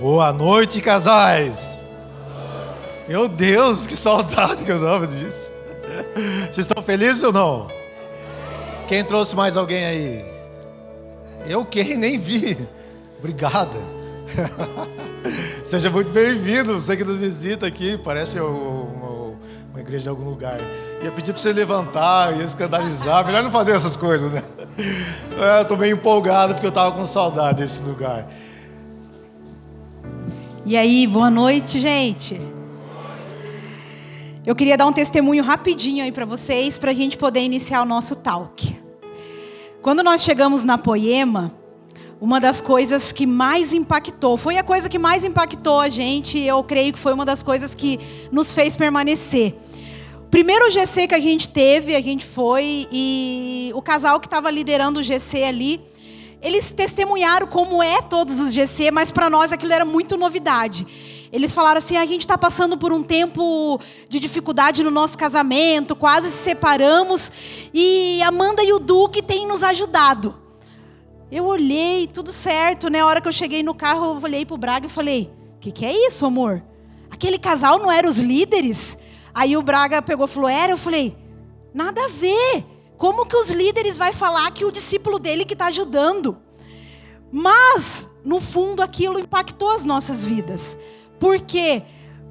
Boa noite, casais! Meu Deus, que saudade que eu dava disso. Vocês estão felizes ou não? Quem trouxe mais alguém aí? Eu quem? Nem vi. Obrigada. Seja muito bem-vindo. Você que nos visita aqui, parece uma igreja de algum lugar. Ia pedir para você levantar, ia escandalizar. Melhor não fazer essas coisas, né? Eu estou meio empolgado porque eu estava com saudade desse lugar. E aí, boa noite, gente. Eu queria dar um testemunho rapidinho aí para vocês, para a gente poder iniciar o nosso talk. Quando nós chegamos na Poema, uma das coisas que mais impactou, foi a coisa que mais impactou a gente, eu creio que foi uma das coisas que nos fez permanecer. O primeiro GC que a gente foi, e o casal que estava liderando o GC ali, eles testemunharam como é todos os GC, mas para nós aquilo era muito novidade. Eles falaram assim, a gente está passando por um tempo de dificuldade no nosso casamento, quase se separamos, e Amanda e o Duque têm nos ajudado. Eu olhei, tudo certo, né? A hora que eu cheguei no carro, eu olhei pro Braga e falei, o que é isso, amor? Aquele casal não era os líderes? Aí o Braga pegou e falou, era? Eu falei, nada a ver. Como que os líderes vai falar que o discípulo dele que está ajudando? Mas, no fundo, aquilo impactou as nossas vidas. Por quê?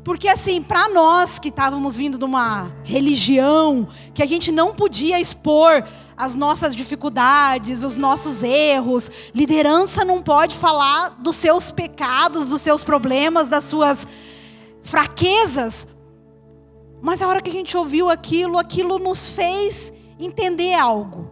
Porque assim, para nós que estávamos vindo de uma religião, que a gente não podia expor as nossas dificuldades, os nossos erros, liderança não pode falar dos seus pecados, dos seus problemas, das suas fraquezas. Mas a hora que a gente ouviu aquilo nos fez entender algo.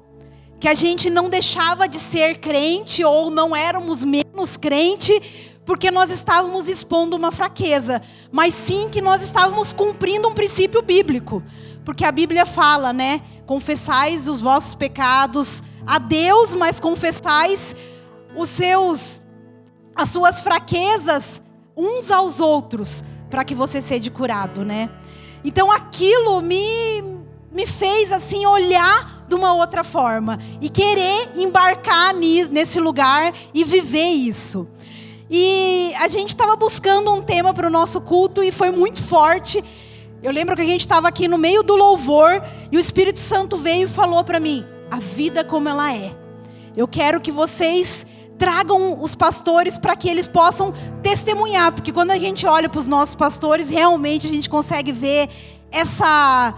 Que a gente não deixava de ser crente ou não éramos menos crente porque nós estávamos expondo uma fraqueza, mas sim que nós estávamos cumprindo um princípio bíblico. Porque a Bíblia fala, né? Confessais os vossos pecados a Deus, mas confessais as suas fraquezas uns aos outros, para que você seja curado, né? Então aquilo me fez assim olhar de uma outra forma e querer embarcar nesse lugar e viver isso. E a gente estava buscando um tema para o nosso culto e foi muito forte. Eu lembro que a gente estava aqui no meio do louvor e o Espírito Santo veio e falou para mim, a vida como ela é. Eu quero que vocês tragam os pastores para que eles possam testemunhar, porque quando a gente olha para os nossos pastores, realmente a gente consegue ver essa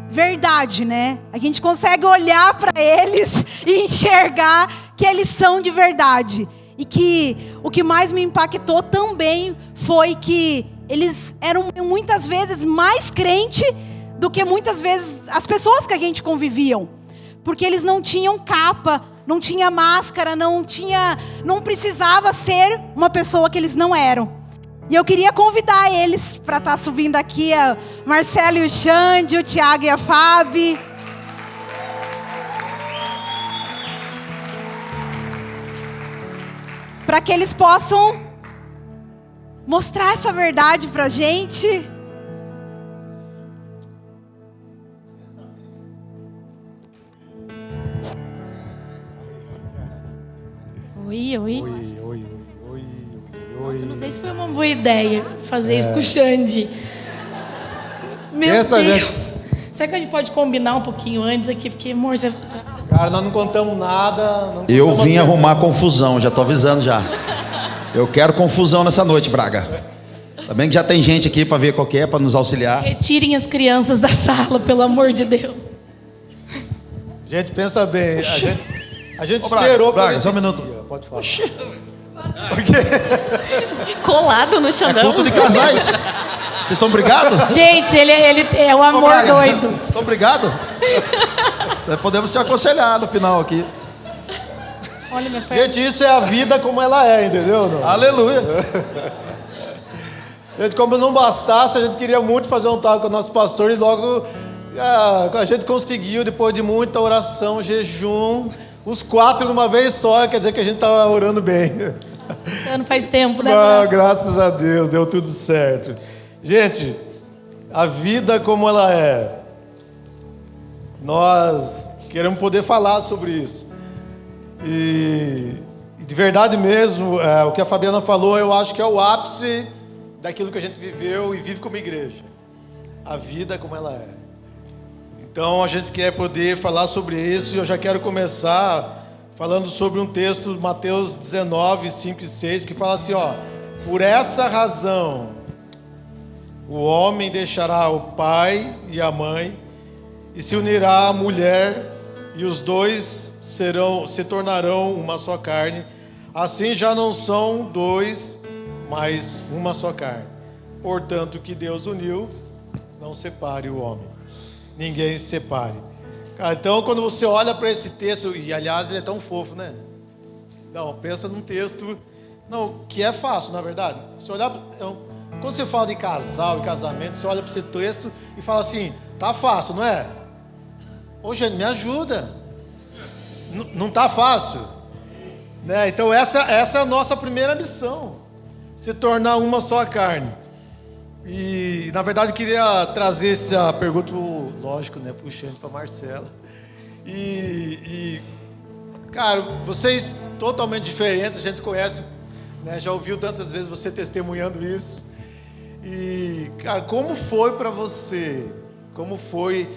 verdade, né? A gente consegue olhar para eles e enxergar que eles são de verdade. E que o que mais me impactou também foi que eles eram muitas vezes mais crente do que muitas vezes as pessoas que a gente conviviam. Porque eles não tinham capa, não tinha máscara, não precisava ser uma pessoa que eles não eram. E eu queria convidar eles para estar subindo aqui, a Marcelo e o Xande, o Tiago e a Fábio. Para que eles possam mostrar essa verdade para a gente. Oi. Nossa, não sei se foi uma boa ideia fazer isso com o Xande. Meu Deus. Será que a gente pode combinar um pouquinho antes aqui? Porque, amor, você... Cara, nós não contamos nada. Eu vim arrumar confusão, já tô avisando já. Eu quero confusão nessa noite, Braga. Tá bem que já tem gente aqui para ver qual que é, para nos auxiliar. Retirem as crianças da sala, pelo amor de Deus. Gente, pensa bem. A gente esperou para Braga, só um minuto. Dia. Pode falar. Colado no Xandão. É culto de casais. Vocês estão brigados? Gente, ele é o amor doido. Estão brigados? Podemos te aconselhar no final aqui. Olha minha perna. Gente, isso é a vida como ela é, entendeu? Não? Aleluia. Gente, como não bastasse, a gente queria muito fazer um tal com o nosso pastor e logo a gente conseguiu, depois de muita oração, jejum, os 4 de uma vez só, quer dizer que a gente estava orando bem. Não faz tempo, né? Graças a Deus, deu tudo certo. Gente, a vida como ela é, nós queremos poder falar sobre isso. E E de verdade mesmo, o que a Fabiana falou, eu acho que é o ápice daquilo que a gente viveu e vive como igreja. A vida como ela é. Então a gente quer poder falar sobre isso, e eu já quero começar falando sobre um texto de Mateus 19, 5 e 6, que fala assim, ó: por essa razão o homem deixará o pai e a mãe e se unirá à mulher, e os dois se tornarão uma só carne. Assim já não são dois, mas uma só carne. Portanto, o que Deus uniu, não separe o homem. Ninguém se separe. Então, quando você olha para esse texto, e aliás ele é tão fofo, né? Não, pensa num texto, não, que é fácil, na verdade. Você olhar, quando você fala de casal e casamento, você olha para esse texto e fala assim: tá fácil, não é? Ô, gente, me ajuda. Não tá fácil, né? Então essa é a nossa primeira missão, se tornar uma só carne. E na verdade eu queria trazer essa pergunta, lógico, né, puxando para Marcela. Cara, vocês totalmente diferentes, a gente conhece, né, já ouviu tantas vezes você testemunhando isso. E cara, como foi para você? Como foi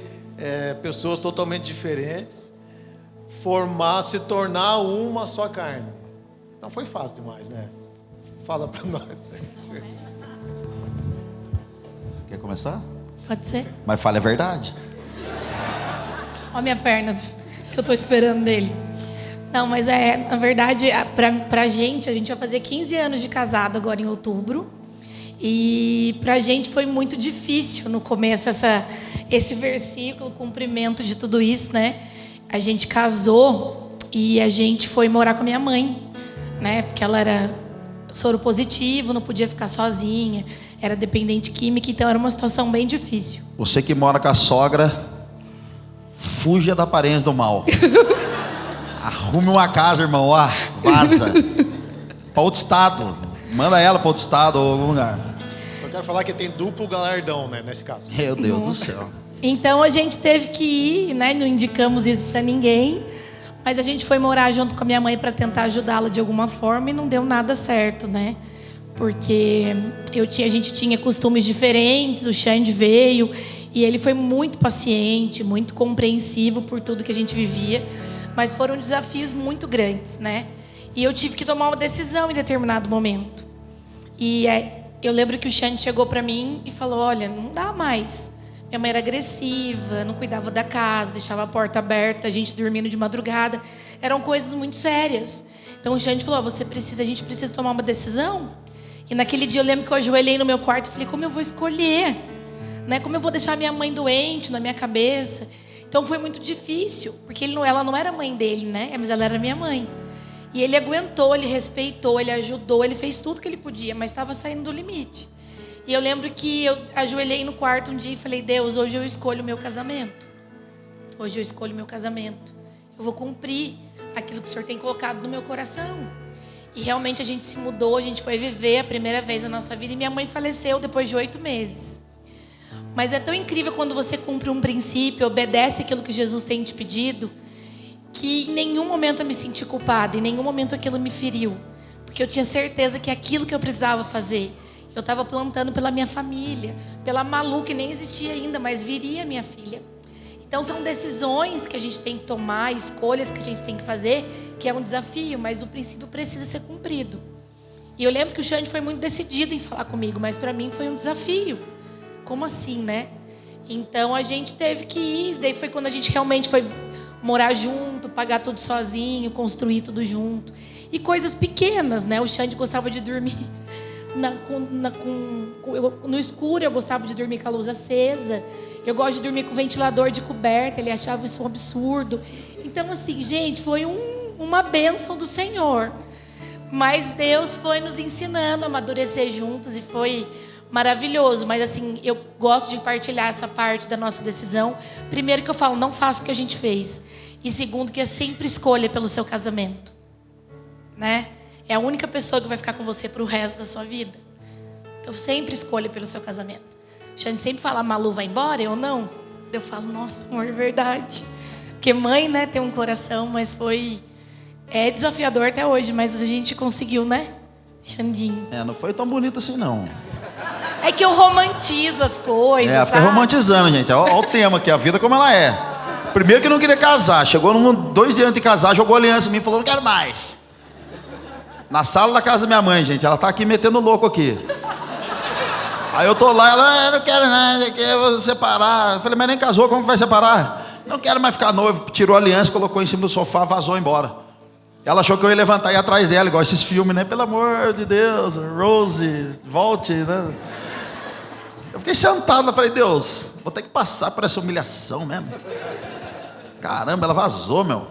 pessoas totalmente diferentes se tornar uma só carne? Não foi fácil demais, né? Fala para nós. Quer começar? Pode ser? Mas fale a verdade. Olha a minha perna, que eu tô esperando dele. Não, mas na verdade, pra gente, a gente vai fazer 15 anos de casado agora em outubro. E pra gente foi muito difícil no começo esse versículo, o cumprimento de tudo isso, né? A gente casou e a gente foi morar com a minha mãe, né? Porque ela era soro positivo, não podia ficar sozinha, era dependente química, então era uma situação bem difícil. Você que mora com a sogra, fuja da aparência do mal. Arrume uma casa, irmão, ó, vaza. Para outro estado, manda ela para outro estado ou algum lugar. Só quero falar que tem duplo galardão, né, nesse caso. Meu Deus do céu. Então a gente teve que ir, né? Não indicamos isso para ninguém, mas a gente foi morar junto com a minha mãe para tentar ajudá-la de alguma forma e não deu nada certo, né? Porque a gente tinha costumes diferentes, o Xande veio e ele foi muito paciente, muito compreensivo por tudo que a gente vivia, mas foram desafios muito grandes, né? E eu tive que tomar uma decisão em determinado momento. E eu lembro que o Xande chegou para mim e falou: olha, não dá mais. Minha mãe era agressiva, não cuidava da casa, deixava a porta aberta, a gente dormindo de madrugada. Eram coisas muito sérias. Então o Xande falou: a gente precisa tomar uma decisão. E naquele dia eu lembro que eu ajoelhei no meu quarto e falei: como eu vou escolher? Né? Como eu vou deixar minha mãe doente na minha cabeça? Então foi muito difícil, porque ela não era mãe dele, né? Mas ela era minha mãe. E ele aguentou, ele respeitou, ele ajudou, ele fez tudo que ele podia, mas estava saindo do limite. E eu lembro que eu ajoelhei no quarto um dia e falei: Deus, hoje eu escolho o meu casamento. Hoje eu escolho o meu casamento. Eu vou cumprir aquilo que o Senhor tem colocado no meu coração. E realmente a gente se mudou, a gente foi viver a primeira vez a nossa vida. E minha mãe faleceu depois de 8 meses. Mas é tão incrível quando você cumpre um princípio, obedece aquilo que Jesus tem te pedido, que em nenhum momento eu me senti culpada, em nenhum momento aquilo me feriu. Porque eu tinha certeza que aquilo que eu precisava fazer, eu estava plantando pela minha família, pela Malu, que nem existia ainda, mas viria minha filha. Então são decisões que a gente tem que tomar, escolhas que a gente tem que fazer, que é um desafio, mas o princípio precisa ser cumprido. E eu lembro que o Xande foi muito decidido em falar comigo, mas para mim foi um desafio. Como assim, né? Então a gente teve que ir, daí foi quando a gente realmente foi morar junto, pagar tudo sozinho, construir tudo junto. E coisas pequenas, né? O Xande gostava de dormir no escuro, eu gostava de dormir com a luz acesa. Eu gosto de dormir com o ventilador de coberta, ele achava isso um absurdo. Então, assim, gente, foi uma bênção do Senhor. Mas Deus foi nos ensinando a amadurecer juntos e foi maravilhoso. Mas, assim, eu gosto de partilhar essa parte da nossa decisão. Primeiro que eu falo, não faça o que a gente fez. E segundo, que é sempre escolha pelo seu casamento, né? É a única pessoa que vai ficar com você pro resto da sua vida. Então, sempre escolha pelo seu casamento. O Xande sempre fala: Malu, vai embora? Eu não. Eu falo: nossa, amor, é verdade. Porque mãe, né, tem um coração, mas foi É desafiador até hoje, mas a gente conseguiu, né, Xandinho? Não foi tão bonito assim, não. É que eu romantizo as coisas, Fica sabe? romantizando, gente. Olha o tema aqui, a vida como ela é. Primeiro que não queria casar. Chegou 2 dias antes de casar, jogou aliança em mim e falou, não quero mais. Na sala da casa da minha mãe, gente. Ela tá aqui metendo louco aqui. Aí eu tô lá, ela, não quero nada, eu vou separar. Eu falei, mas nem casou, como que vai separar? Não quero mais ficar noivo. Tirou a aliança, colocou em cima do sofá, vazou embora. Ela achou que eu ia levantar e ir atrás dela, igual esses filmes, né? Pelo amor de Deus, Rose, volte, né? Eu fiquei sentado, eu falei, Deus, vou ter que passar por essa humilhação mesmo. Caramba, ela vazou, meu.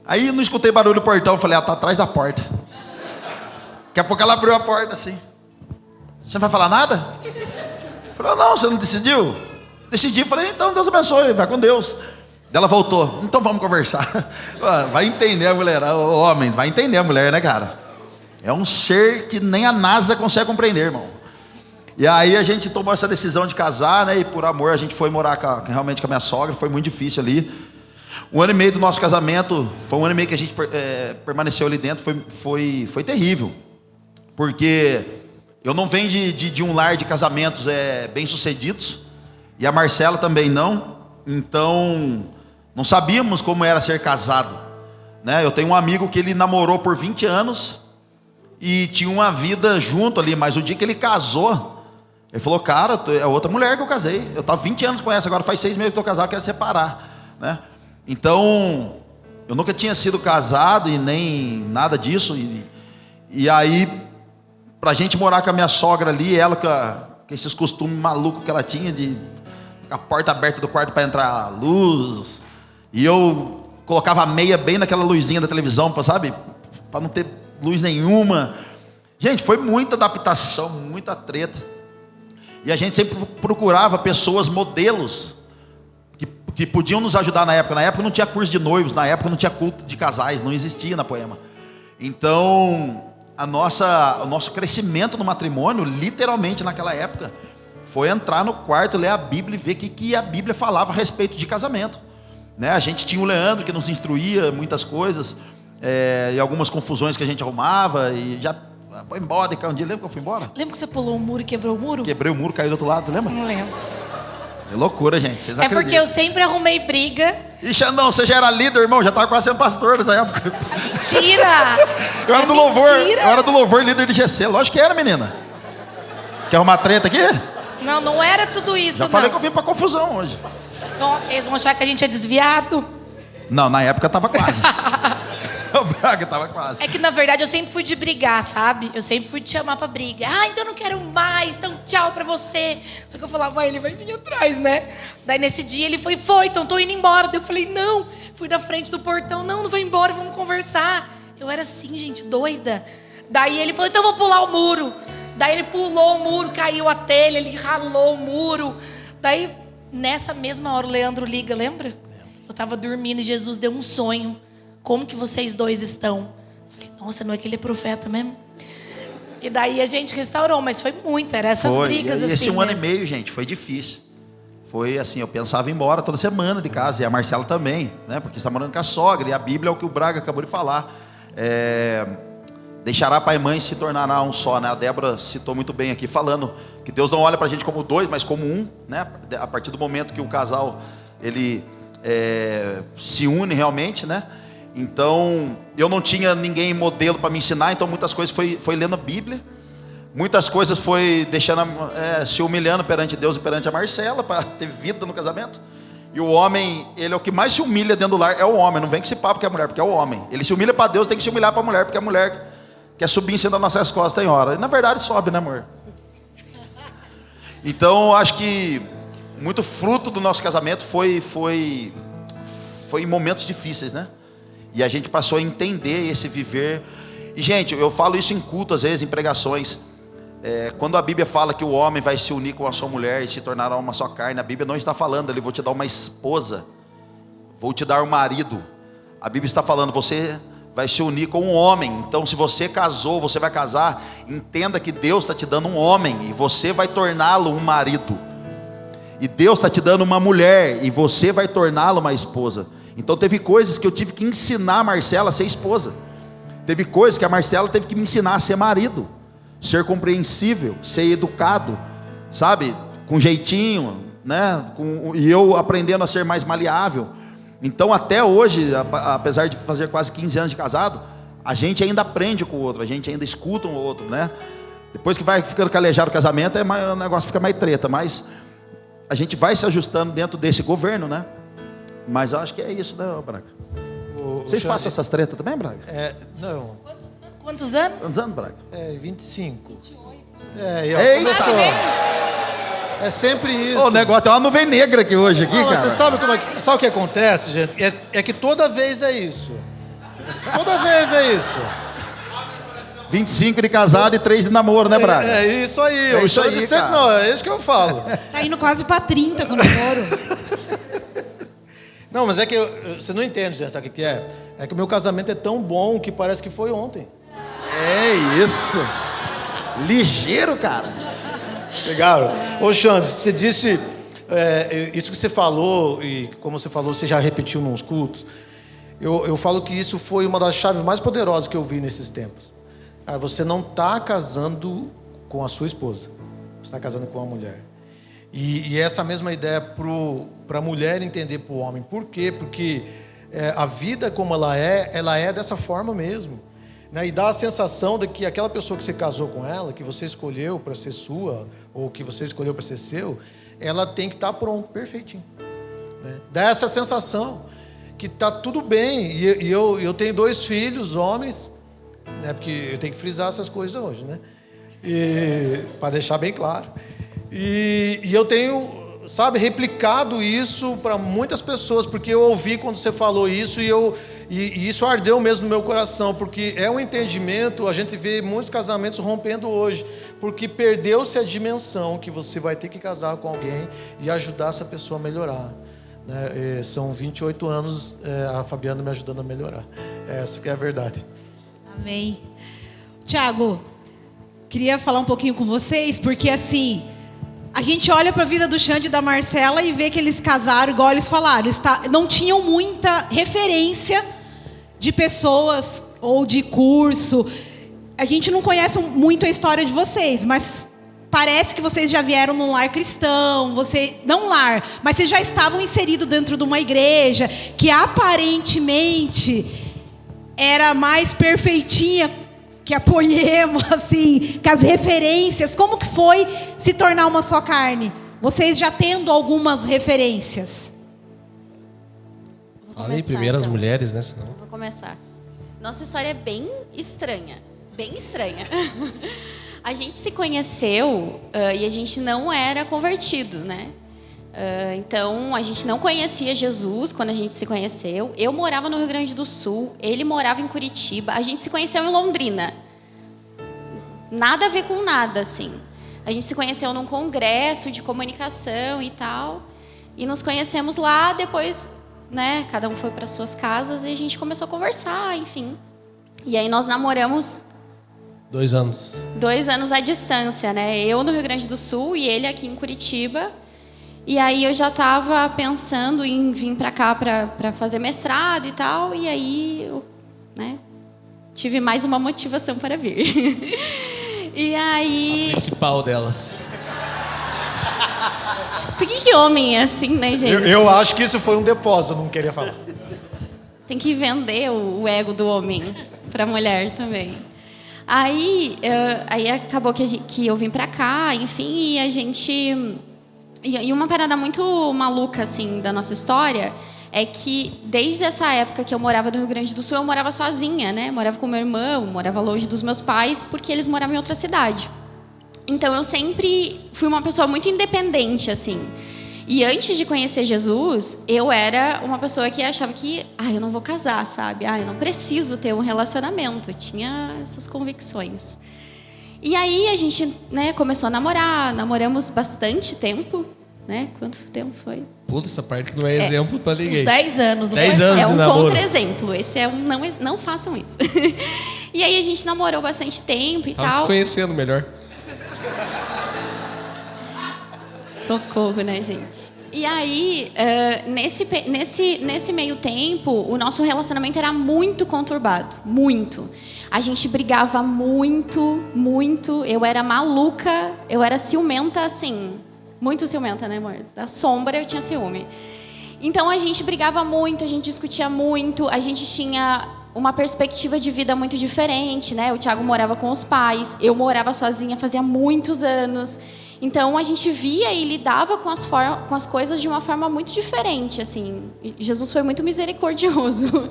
Aí não escutei barulho do portão, falei, ela tá atrás da porta. Daqui a pouco ela abriu a porta assim. Você não vai falar nada? Eu falei, não, você não decidiu? Decidi, falei, então Deus abençoe, vai com Deus. Ela voltou, então vamos conversar. Vai entender a mulher, homens, vai entender a mulher, né, cara? É um ser que nem a NASA consegue compreender, irmão. E aí a gente tomou essa decisão de casar, né? E por amor a gente foi morar realmente com a minha sogra, foi muito difícil ali. 1 ano e meio do nosso casamento, foi 1 ano e meio que a gente permaneceu ali dentro, foi terrível. Porque eu não venho de um lar de casamentos bem-sucedidos, e a Marcela também não, então não sabíamos como era ser casado, né? Eu tenho um amigo que ele namorou por 20 anos e tinha uma vida junto ali, mas o dia que ele casou, ele falou, cara, é outra mulher que eu casei, eu estava 20 anos com essa, agora faz 6 meses que estou casado, quero separar, né? Então, eu nunca tinha sido casado e nem nada disso, e aí, pra gente morar com a minha sogra ali, ela com esses costumes malucos que ela tinha, de a porta aberta do quarto para entrar luz, e eu colocava a meia bem naquela luzinha da televisão, sabe, para não ter luz nenhuma. Gente, foi muita adaptação, muita treta. E a gente sempre procurava pessoas, modelos, que podiam nos ajudar na época. Na época não tinha curso de noivos, na época não tinha culto de casais, não existia na Poema. Então, o nosso crescimento no matrimônio, literalmente naquela época, foi entrar no quarto, ler a Bíblia e ver o que a Bíblia falava a respeito de casamento, né? A gente tinha o Leandro que nos instruía muitas coisas, e algumas confusões que a gente arrumava, e já foi embora. Um dia, lembra que eu fui embora? Lembra que você pulou o muro e quebrou o muro? Quebrei o muro, caiu do outro lado, lembra? Não lembro. É loucura, gente, vocês não acreditam. Porque eu sempre arrumei briga. E Xandão, você já era líder, irmão, já estava quase sendo pastor nessa época. Mentira! Eu era do louvor, líder de GC, lógico que era, menina. Quer arrumar treta aqui? Não, não era tudo isso, já falei que eu vim pra confusão hoje. Eles vão achar que a gente é desviado. Não, na época tava quase. O Braga tava quase. É que na verdade eu sempre fui de brigar, sabe? Eu sempre fui de chamar pra briga. Ah, então eu não quero mais, então tchau pra você. Só que eu falava, ele vai vir atrás, né? Daí nesse dia ele foi, então tô indo embora. Daí eu falei, não. Fui na frente do portão, não vai embora, vamos conversar. Eu era assim, gente, doida. Daí ele falou, então eu vou pular o muro. Daí ele pulou o muro, caiu a telha, ele ralou o muro. Daí, nessa mesma hora, o Leandro liga, lembra? Eu tava dormindo e Jesus deu um sonho. Como que vocês dois estão? Falei, nossa, não é que ele é profeta mesmo? E daí a gente restaurou, mas foi muito, era essas brigas assim. Esse 1 ano e meio, gente, foi difícil. Foi assim, eu pensava em ir embora toda semana de casa, e a Marcela também, né? Porque está morando com a sogra, e a Bíblia é o que o Braga acabou de falar. Deixará pai e mãe, se tornará um só, né? A Débora citou muito bem aqui, falando que Deus não olha pra gente como dois, mas como um, né? A partir do momento que o casal, ele se une realmente, né? Então, eu não tinha ninguém modelo para me ensinar, então muitas coisas foi lendo a Bíblia, muitas coisas foi deixando, se humilhando perante Deus e perante a Marcela, para ter vida no casamento. E o homem, ele é o que mais se humilha dentro do lar, é o homem, não vem com esse papo que é a mulher, porque é o homem. Ele se humilha para Deus, tem que se humilhar para a mulher, porque a mulher quer subir em cima das nossas costas em hora. E na verdade sobe, né, amor? Então, acho que muito fruto do nosso casamento foi em momentos difíceis, né? E a gente passou a entender esse viver. E, gente, eu falo isso em culto, às vezes, em pregações. Quando a Bíblia fala que o homem vai se unir com a sua mulher e se tornará uma só carne, a Bíblia não está falando, ele vou te dar uma esposa, vou te dar um marido. A Bíblia está falando, você vai se unir com um homem. Então, se você casou, você vai casar, entenda que Deus está te dando um homem e você vai torná-lo um marido. E Deus está te dando uma mulher e você vai torná-lo uma esposa. Então teve coisas que eu tive que ensinar a Marcela a ser esposa. Teve coisas que a Marcela teve que me ensinar a ser marido, ser compreensível, ser educado, sabe? Com jeitinho, né? E eu aprendendo a ser mais maleável. Então até hoje, apesar de fazer quase 15 anos de casado, a gente ainda aprende com o outro, a gente ainda escuta um outro, né? Depois que vai ficando calejado o casamento, o negócio fica mais treta, mas a gente vai se ajustando dentro desse governo, né? Mas eu acho que é isso, né, Braga? Vocês passam essas tretas também, Braga? Não. Quantos anos? Quantos anos, Braga? 25. 28. Começou. É sempre isso. O negócio tem uma nuvem negra aqui hoje, Não, cara. você sabe sabe o que acontece, gente? É que toda vez é isso. Toda vez é isso. 25 de casado e 3 de namoro, né, Braga? É isso aí. É isso aí, sempre, cara. não, é isso que eu falo. Tá indo quase pra 30 com o namoro. Não, mas é que você não entende, gente, sabe o que é? É que o meu casamento é tão bom que parece que foi ontem. É isso. Ligeiro, cara. Legal. Ô, Xande, você disse... isso que você falou, e como você falou, você já repetiu nos cultos. Eu falo que isso foi uma das chaves mais poderosas que eu vi nesses tempos. Cara, você não está casando com a sua esposa. Você está casando com uma mulher. E essa mesma ideia para a mulher entender para o homem. Por quê? Porque a vida como ela é dessa forma mesmo. Né? E dá a sensação de que aquela pessoa que você casou com ela, que você escolheu para ser sua, ou que você escolheu para ser seu, ela tem que estar pronta, perfeitinho. Né? Dá essa sensação que está tudo bem. E eu tenho 2 filhos, homens, né? Porque eu tenho que frisar essas coisas hoje, né? Para deixar bem claro. E eu tenho, sabe, replicado isso para muitas pessoas, porque eu ouvi quando você falou isso e isso ardeu mesmo no meu coração, porque é um entendimento, a gente vê muitos casamentos rompendo hoje, porque perdeu-se a dimensão que você vai ter que casar com alguém e ajudar essa pessoa a melhorar. Né? São 28 anos a Fabiana me ajudando a melhorar. Essa que é a verdade. Amém. Tiago, queria falar um pouquinho com vocês, porque assim, a gente olha para a vida do Xande e da Marcela e vê que eles casaram, igual eles falaram, não tinham muita referência de pessoas ou de curso. A gente não conhece muito a história de vocês, mas parece que vocês já vieram num lar cristão, não lar, mas vocês já estavam inseridos dentro de uma igreja que aparentemente era mais perfeitinha que a Poema, assim, com as referências. Como que foi se tornar uma só carne? Vocês já tendo algumas referências. Fala aí primeiro as mulheres, né? Senão... Vou começar. Nossa história é bem estranha. Bem estranha. A gente se conheceu e a gente não era convertido, né? Então, a gente não conhecia Jesus quando a gente se conheceu. Eu morava no Rio Grande do Sul, ele morava em Curitiba. A gente se conheceu em Londrina. Nada a ver com nada, assim. A gente se conheceu num congresso de comunicação e tal. E nos conhecemos lá, depois, né, cada um foi para suas casas e a gente começou a conversar, enfim. E aí nós namoramos... 2 anos. 2 anos à distância, né? Eu no Rio Grande do Sul e ele aqui em Curitiba. E aí eu já estava pensando em vir para cá para fazer mestrado e tal. E aí eu, né, tive mais uma motivação para vir. E aí... A principal delas. Por que homem é assim, né, gente? Eu acho que isso foi um depósito, eu não queria falar. Tem que vender o ego do homem para a mulher também. Aí acabou que eu vim para cá, enfim, e a gente... E uma parada muito maluca, assim, da nossa história é que desde essa época que eu morava no Rio Grande do Sul, eu morava sozinha, né? Morava com meu irmão, morava longe dos meus pais, porque eles moravam em outra cidade. Então, eu sempre fui uma pessoa muito independente, assim. E antes de conhecer Jesus, eu era uma pessoa que achava que, eu não vou casar, sabe? Eu não preciso ter um relacionamento. Eu tinha essas convicções. E aí a gente, né, começou a namorar, namoramos bastante tempo, né? Quanto tempo foi? Puta, essa parte não é exemplo pra ninguém. Uns 10 anos, não 10 foi? anos É de um namoro. contra-exemplo. Esse é um não façam isso. E aí a gente namorou bastante tempo e Tava se tal. conhecendo melhor. Socorro, né, gente? E aí, nesse meio tempo, o nosso relacionamento era muito conturbado. Muito. A gente brigava muito, muito. Eu era maluca, eu era ciumenta, assim. Muito ciumenta, né, amor? Da sombra eu tinha ciúme. Então a gente brigava muito, a gente discutia muito, a gente tinha uma perspectiva de vida muito diferente, né? O Thiago morava com os pais, eu morava sozinha fazia muitos anos. Então a gente via e lidava com as coisas de uma forma muito diferente, assim. E Jesus foi muito misericordioso.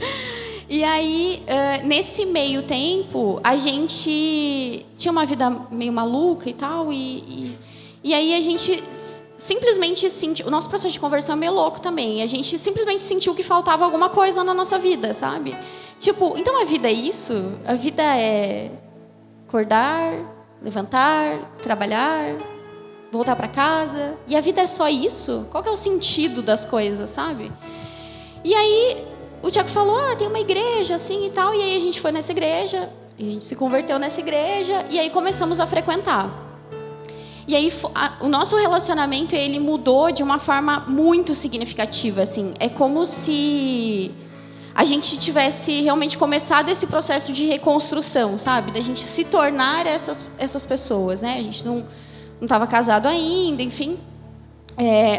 E aí, nesse meio tempo, a gente tinha uma vida meio maluca e tal, e aí a gente simplesmente sentiu... O nosso processo de conversão é meio louco também. A gente simplesmente sentiu que faltava alguma coisa na nossa vida, sabe? Tipo, então a vida é isso? A vida é acordar, levantar, trabalhar, voltar para casa? E a vida é só isso? Qual que é o sentido das coisas, sabe? E aí, o Tiago falou, tem uma igreja assim e tal. E aí a gente foi nessa igreja, a gente se converteu nessa igreja, e aí começamos a frequentar. E aí o nosso relacionamento, ele mudou de uma forma muito significativa, assim. É como se a gente tivesse realmente começado esse processo de reconstrução, sabe? Da gente se tornar essas pessoas, né? A gente não estava casado ainda, enfim.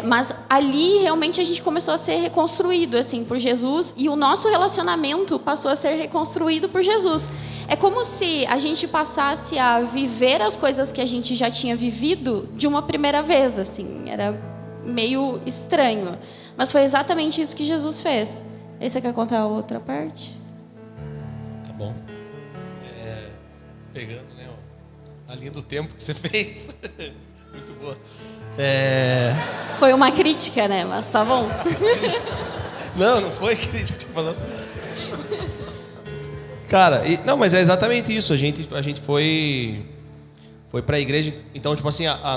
Mas ali, realmente, a gente começou a ser reconstruído, assim, por Jesus. E o nosso relacionamento passou a ser reconstruído por Jesus. É como se a gente passasse a viver as coisas que a gente já tinha vivido de uma primeira vez, assim. Era meio estranho. Mas foi exatamente isso que Jesus fez. Aí você quer contar a outra parte? Tá bom. Pegando, né, a linha do tempo que você fez. Muito boa. Foi uma crítica, né? Mas tá bom. Não foi crítica que eu tô falando. Cara, não, mas é exatamente isso. A gente foi pra igreja. Então, tipo assim, a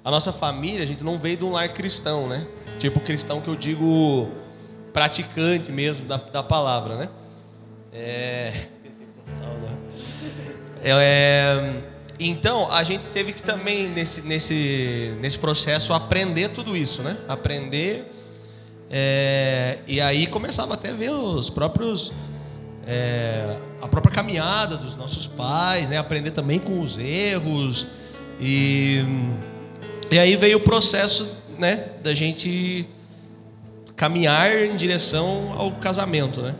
nossa família, a gente não veio de um lar cristão, né? Tipo cristão que eu digo praticante mesmo da palavra, né? Então, a gente teve que também, nesse processo, aprender tudo isso, né? Aprender. E aí começava até a ver os próprios... a própria caminhada dos nossos pais, né? Aprender também com os erros. E aí veio o processo, né? Da gente caminhar em direção ao casamento, né?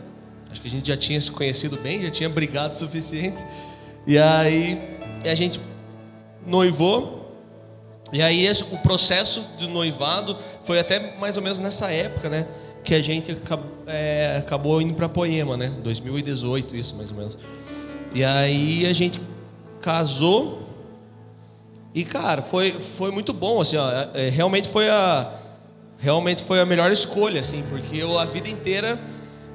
Acho que a gente já tinha se conhecido bem, já tinha brigado o suficiente. E aí a gente noivou. E aí o processo do noivado foi até mais ou menos nessa época, né? Que a gente acabou indo para Poema, né? 2018, isso mais ou menos. E aí a gente casou. E, cara, foi muito bom, assim, ó. Realmente foi a melhor escolha, assim, porque a vida inteira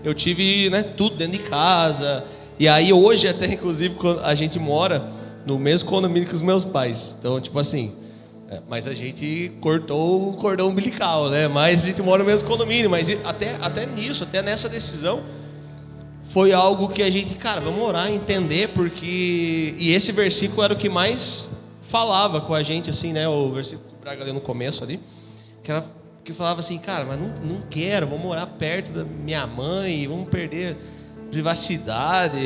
eu tive, né, tudo dentro de casa. E aí hoje até, inclusive, a gente mora no mesmo condomínio que os meus pais. Então, tipo assim, mas a gente cortou o cordão umbilical, né? Mas a gente mora no mesmo condomínio. Mas até nisso, até nessa decisão, foi algo que a gente, cara, vamos orar, entender, porque... E esse versículo era o que mais falava com a gente, assim, né? O versículo que o Braga leu no começo ali, que falava assim, cara, mas não quero, vamos morar perto da minha mãe, vamos perder privacidade,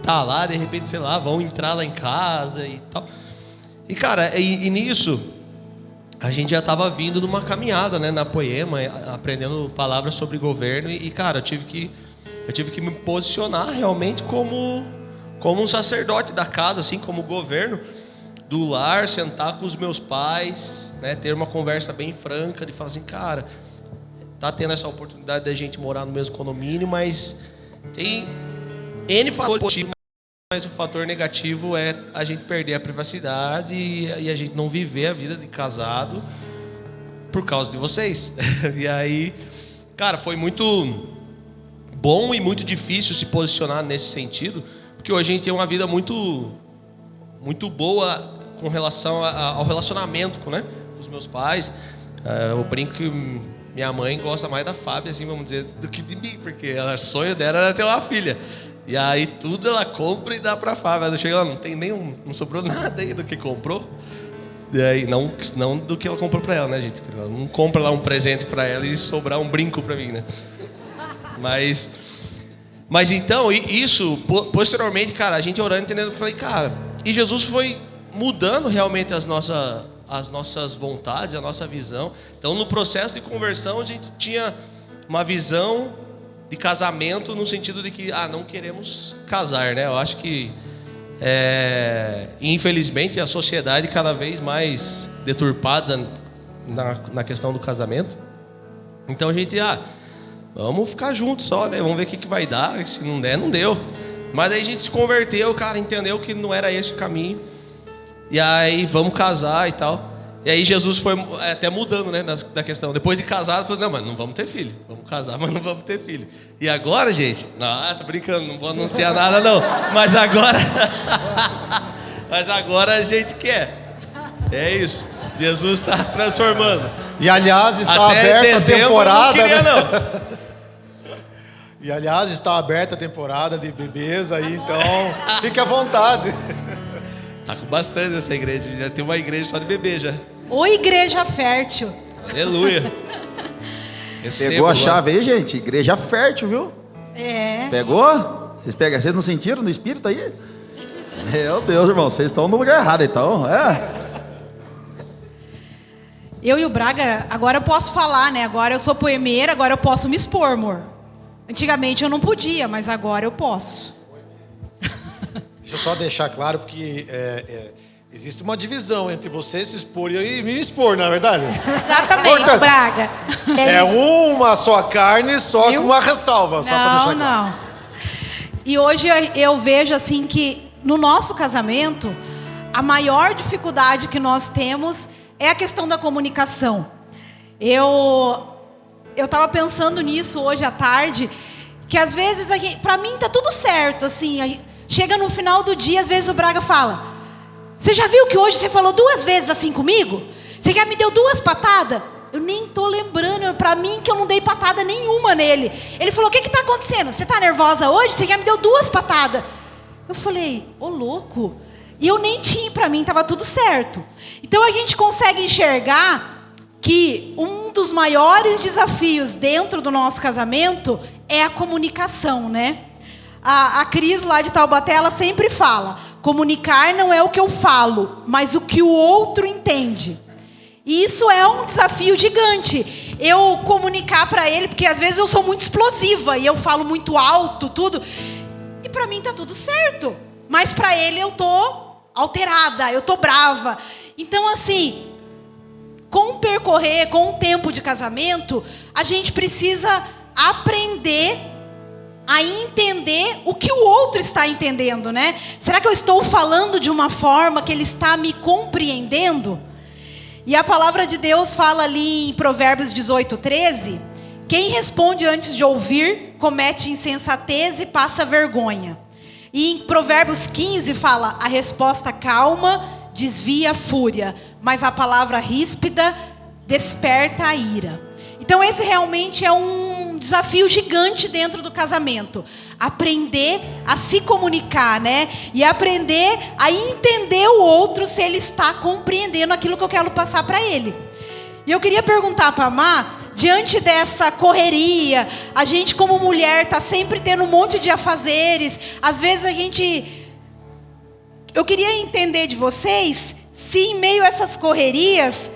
tá lá, de repente, sei lá, vão entrar lá em casa e tal. E, cara, e nisso, a gente já estava vindo numa caminhada, né, na Poema, aprendendo palavras sobre governo. E, cara, eu tive que me posicionar realmente como um sacerdote da casa, assim, como governo do lar, sentar com os meus pais, né, ter uma conversa bem franca, de falar assim, cara, tá tendo essa oportunidade da gente morar no mesmo condomínio, mas tem N fatores positivos, mas o fator negativo é a gente perder a privacidade e a gente não viver a vida de casado por causa de vocês. E aí, cara, foi muito bom e muito difícil se posicionar nesse sentido, porque hoje a gente tem uma vida muito, muito boa com relação ao relacionamento, né, com os meus pais. Eu brinco que minha mãe gosta mais da Fábia, assim, vamos dizer, do que de mim, porque o sonho dela era ter uma filha. E aí tudo ela compra e dá pra Fábia. Ela chega lá, não sobrou nada aí do que comprou. Daí, não do que ela comprou pra ela, né, gente? Ela não compra lá um presente pra ela e sobrar um brinco pra mim, né? Mas então, isso, posteriormente, cara, a gente orando, entendendo, eu falei, cara, e Jesus foi mudando realmente as nossas vontades, a nossa visão. Então, no processo de conversão, a gente tinha uma visão de casamento no sentido de que, não queremos casar, né? Eu acho que, infelizmente, a sociedade cada vez mais deturpada na questão do casamento. Então, a gente, vamos ficar juntos só, né? Vamos ver o que vai dar. Se não der, não deu. Mas aí a gente se converteu, cara, entendeu que não era esse o caminho. E aí, vamos casar e tal. E aí Jesus foi até mudando, né, da questão. Depois de casado, falou, não, mas não vamos ter filho. Vamos casar, mas não vamos ter filho. E agora, gente, tô brincando, não vou anunciar nada não. Mas agora a gente quer. É isso. Jesus está transformando. E aliás, está até aberta a temporada. Não queria, né? não. E aliás, está aberta a temporada de bebês aí, então fique à vontade. Tá com bastante essa igreja. Já tem uma igreja só de bebê já. Ô igreja fértil. Aleluia. Pegou a chave aí, gente? Igreja fértil, viu? Pegou? Vocês não sentiram no espírito aí? Meu Deus, irmão, vocês estão no lugar errado, então. Eu e o Braga, agora eu posso falar, né? Agora eu sou poemeira, agora eu posso me expor, amor. Antigamente eu não podia, mas agora eu posso. Deixa eu só deixar claro, porque existe uma divisão entre você se expor e me expor, não é verdade? Exatamente, Portanto, Braga. É isso. uma só carne, só Viu? com uma ressalva, só para deixar claro. Não. E hoje eu vejo assim que no nosso casamento, a maior dificuldade que nós temos é a questão da comunicação. Eu estava pensando nisso hoje à tarde, que às vezes, para mim tá tudo certo, assim, chega no final do dia, às vezes o Braga fala, você já viu que hoje você falou 2 vezes assim comigo? Você já me deu 2 patadas? Eu nem tô lembrando, para mim que eu não dei patada nenhuma nele. Ele falou, o que tá acontecendo? Você tá nervosa hoje? Você já me deu 2 patadas. Eu falei, ô louco. E eu nem tinha, para mim tava tudo certo. Então a gente consegue enxergar que um dos maiores desafios dentro do nosso casamento é a comunicação, né? A Cris lá de Taubaté, ela sempre fala, comunicar não é o que eu falo, mas o que o outro entende. E isso é um desafio gigante. Eu comunicar para ele, porque às vezes eu sou muito explosiva e eu falo muito alto, tudo. E para mim tá tudo certo. Mas para ele eu tô alterada, eu tô brava. Então assim, com o tempo de casamento, a gente precisa aprender a entender o que o outro está entendendo, né? Será que eu estou falando de uma forma que ele está me compreendendo? E a palavra de Deus fala ali em Provérbios 18:13, quem responde antes de ouvir, comete insensatez e passa vergonha. E em Provérbios 15 fala, a resposta calma desvia a fúria, mas a palavra ríspida desperta a ira. Então esse realmente é um desafio gigante dentro do casamento. Aprender a se comunicar, né? E aprender a entender o outro se ele está compreendendo aquilo que eu quero passar para ele. E eu queria perguntar para a Má, diante dessa correria, a gente como mulher está sempre tendo um monte de afazeres. Às vezes eu queria entender de vocês, se em meio a essas correrias,